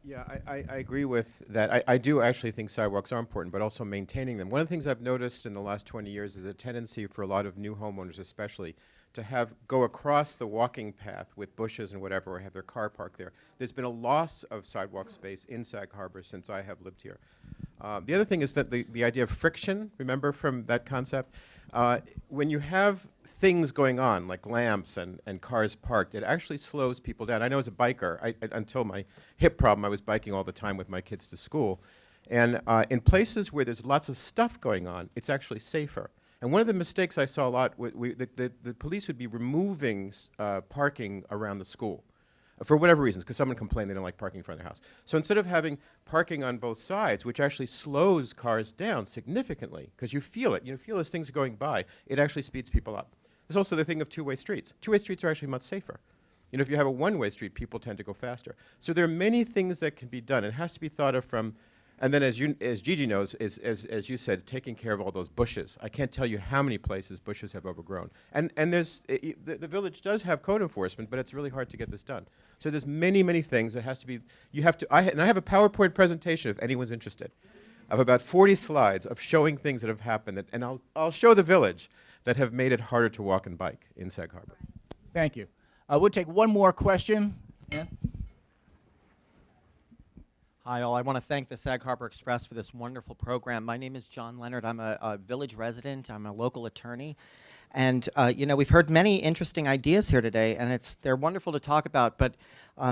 Yeah, I agree with that. I do actually think sidewalks are important, but also maintaining them. One of the things I've noticed in the last 20 years is a tendency for a lot of new homeowners especially to go across the walking path with bushes and whatever, or have their car parked there. There's been a loss of sidewalk space in Sag Harbor since I have lived here. The other thing is that the idea of friction, remember from that concept? When you have things going on, like lamps and cars parked, it actually slows people down. I know as a biker, until my hip problem, I was biking all the time with my kids to school. And in places where there's lots of stuff going on, it's actually safer. And one of the mistakes I saw a lot, the police would be removing parking around the school for whatever reasons, because someone complained they don't like parking in front of their house. So instead of having parking on both sides, which actually slows cars down significantly, because you feel it, as things are going by, it actually speeds people up. There's also the thing of two-way streets. Two-way streets are actually much safer. If you have a one-way street, people tend to go faster. So there are many things that can be done. It has to be thought of from, and then as Gigi knows, as you said, taking care of all those bushes. I can't tell you how many places bushes have overgrown. And the village does have code enforcement, but it's really hard to get this done. So there's many, many things that has to be, and I have a PowerPoint presentation if anyone's interested, of about 40 slides of showing things that have happened, and I'll show the village that have made it harder to walk and bike in Sag Harbor. Thank you. We'll take one more question. Yeah. Hi, all. I want to thank the Sag Harbor Express for this wonderful program. My name is John Leonard. I'm a village resident. I'm a local attorney. And, we've heard many interesting ideas here today, and they're wonderful to talk about, but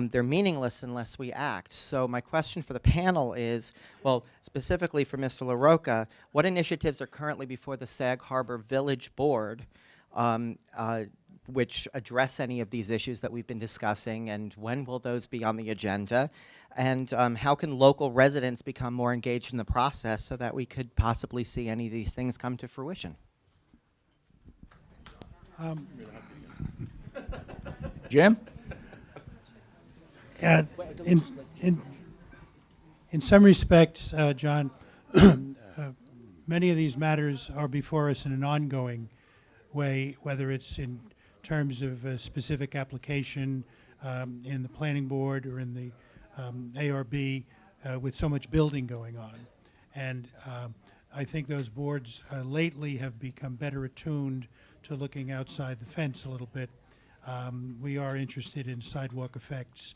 they're meaningless unless we act. So my question for the panel is, well, specifically for Mr. Larocca, what initiatives are currently before the Sag Harbor Village Board which address any of these issues that we've been discussing, and when will those be on the agenda? And how can local residents become more engaged in the process so that we could possibly see any of these things come to fruition? Jim? And in some respects, John, many of these matters are before us in an ongoing way, whether it's in terms of a specific application in the planning board or in the ARB with so much building going on. And I think those boards lately have become better attuned to looking outside the fence a little bit. We are interested in sidewalk effects,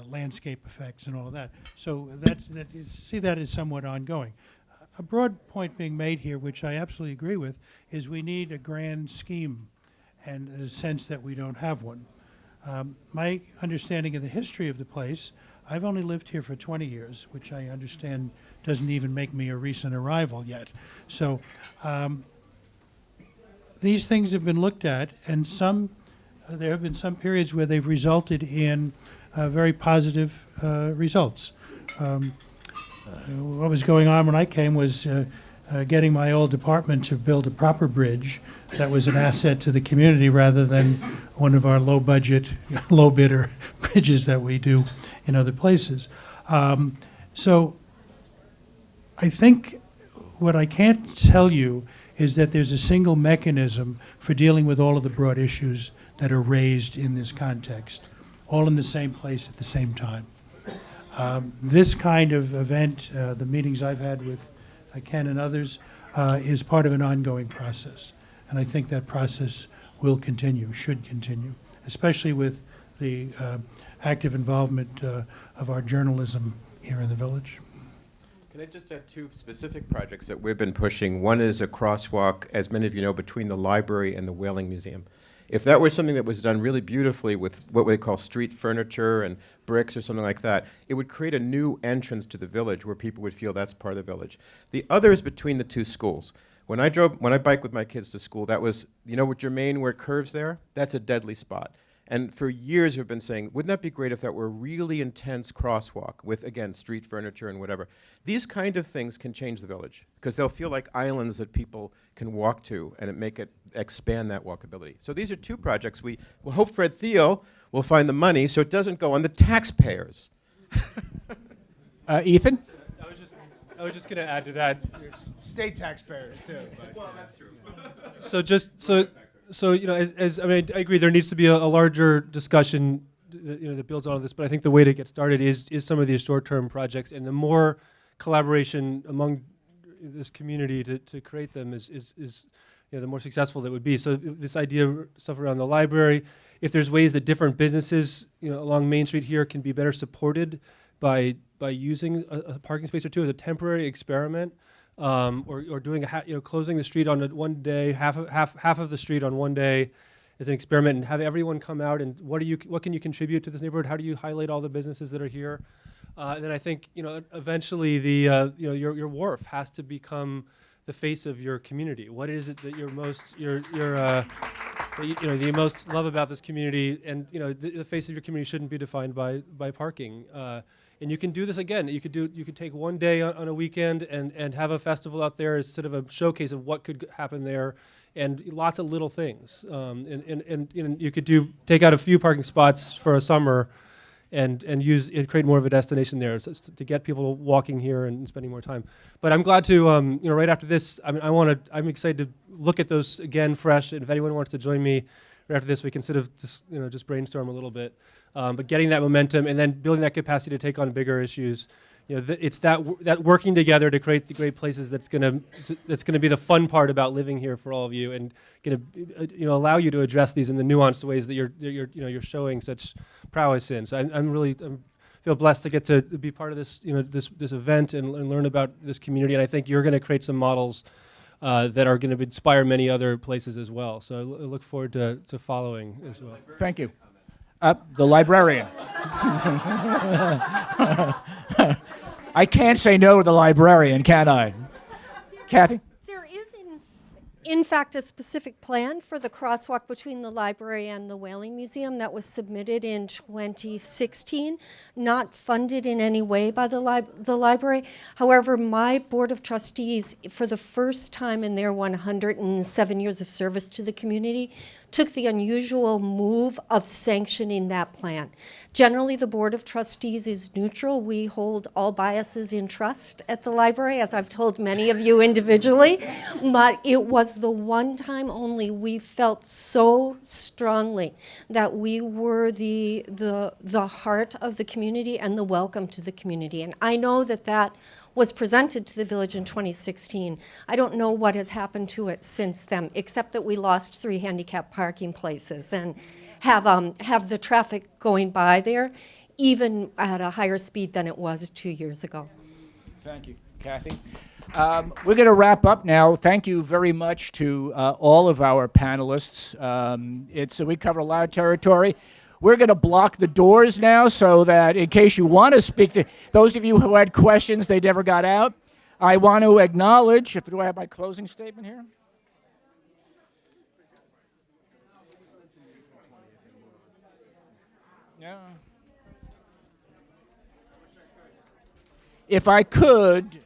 landscape effects, and all of that. So see that as somewhat ongoing. A broad point being made here, which I absolutely agree with, is we need a grand scheme, and a sense that we don't have one. My understanding of the history of the place, I've only lived here for 20 years, which I understand doesn't even make me a recent arrival yet. So these things have been looked at, and there have been some periods where they've resulted in very positive results. What was going on when I came was getting my old department to build a proper bridge that was an asset to the community rather than one of our low-budget, low-bidder bridges that we do in other places. So I think what I can't tell you is that there's a single mechanism for dealing with all of the broad issues that are raised in this context, all in the same place at the same time. This kind of event, the meetings I've had with Ken and others, is part of an ongoing process. And I think that process will continue, should continue, especially with the active involvement of our journalism here in the village. Can I just add two specific projects that we've been pushing? One is a crosswalk, as many of you know, between the library and the Whaling Museum. If that were something that was done really beautifully with what we call street furniture and bricks or something like that, it would create a new entrance to the village where people would feel that's part of the village. The other is between the two schools. When I bike with my kids to school, that was, you know, with Germain where it curves there? That's a deadly spot. And for years we've been saying, wouldn't that be great if that were a really intense crosswalk with, again, street furniture and whatever. These kind of things can change the village because they'll feel like islands that people can walk to and make it expand that walkability. So these are two projects. We will hope Fred Thiele will find the money so it doesn't go on the taxpayers. Ethan? I was just going to add to that. State taxpayers too. Well, that's true. So you know, I mean, I agree. There needs to be a larger discussion, that builds on this. But I think the way to get started is some of these short-term projects, and the more collaboration among this community to create them is the more successful that would be. So this idea of stuff around the library, if there's ways that different businesses, along Main Street here can be better supported by using a parking space or two as a temporary experiment. Or doing closing the street on one day, half of the street on one day, as an experiment, and have everyone come out and what can you contribute to this neighborhood? How do you highlight all the businesses that are here? And then I think eventually your wharf has to become the face of your community. What is it that you most love about this community? And the face of your community shouldn't be defined by parking. And you can do this again. You could take one day on a weekend and have a festival out there as sort of a showcase of what could happen there, and lots of little things. And you could take out a few parking spots for a summer, and create more of a destination there to get people walking here and spending more time. But I'm glad to right after this. I'm excited to look at those again fresh. And if anyone wants to join me right after this, we can sort of just brainstorm a little bit. But getting that momentum and then building that capacity to take on bigger issues, it's that working together to create the great places that's gonna be the fun part about living here for all of you, and gonna allow you to address these in the nuanced ways that you're showing such prowess in. So I feel blessed to get to be part of this this event and learn about this community, and I think you're going to create some models that are going to inspire many other places as well. So I look forward to following as well. Thank you. The librarian. I can't say no to the librarian, can I? Kathy? There is, in fact, a specific plan for the crosswalk between the library and the Whaling Museum that was submitted in 2016, not funded in any way by the library. However, my Board of Trustees, for the first time in their 107 years of service to the community, took the unusual move of sanctioning that plan. Generally, the Board of Trustees is neutral. We hold all biases in trust at the library, as I've told many of you individually, but it was the one time only we felt so strongly that we were the heart of the community and the welcome to the community. And I know that that was presented to the village in 2016. I don't know what has happened to it since then, except that we lost 3 handicap parking places and have the traffic going by there even at a higher speed than it was 2 years ago. Thank you, Kathy. We're going to wrap up now. Thank you very much to all of our panelists. We cover a lot of territory. We're going to block the doors now so that in case you want to speak to those of you who had questions they never got out, I want to acknowledge, do I have my closing statement here? Yeah. If I could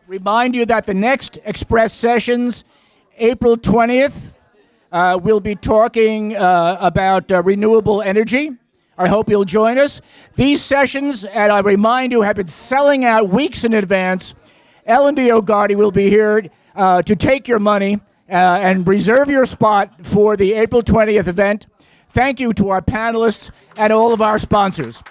remind you that the next Express sessions, April 20th, we'll be talking about renewable energy. I hope you'll join us. These sessions, and I remind you, have been selling out weeks in advance. Ellen DioGardi will be here to take your money and reserve your spot for the April 20th event. Thank you to our panelists and all of our sponsors.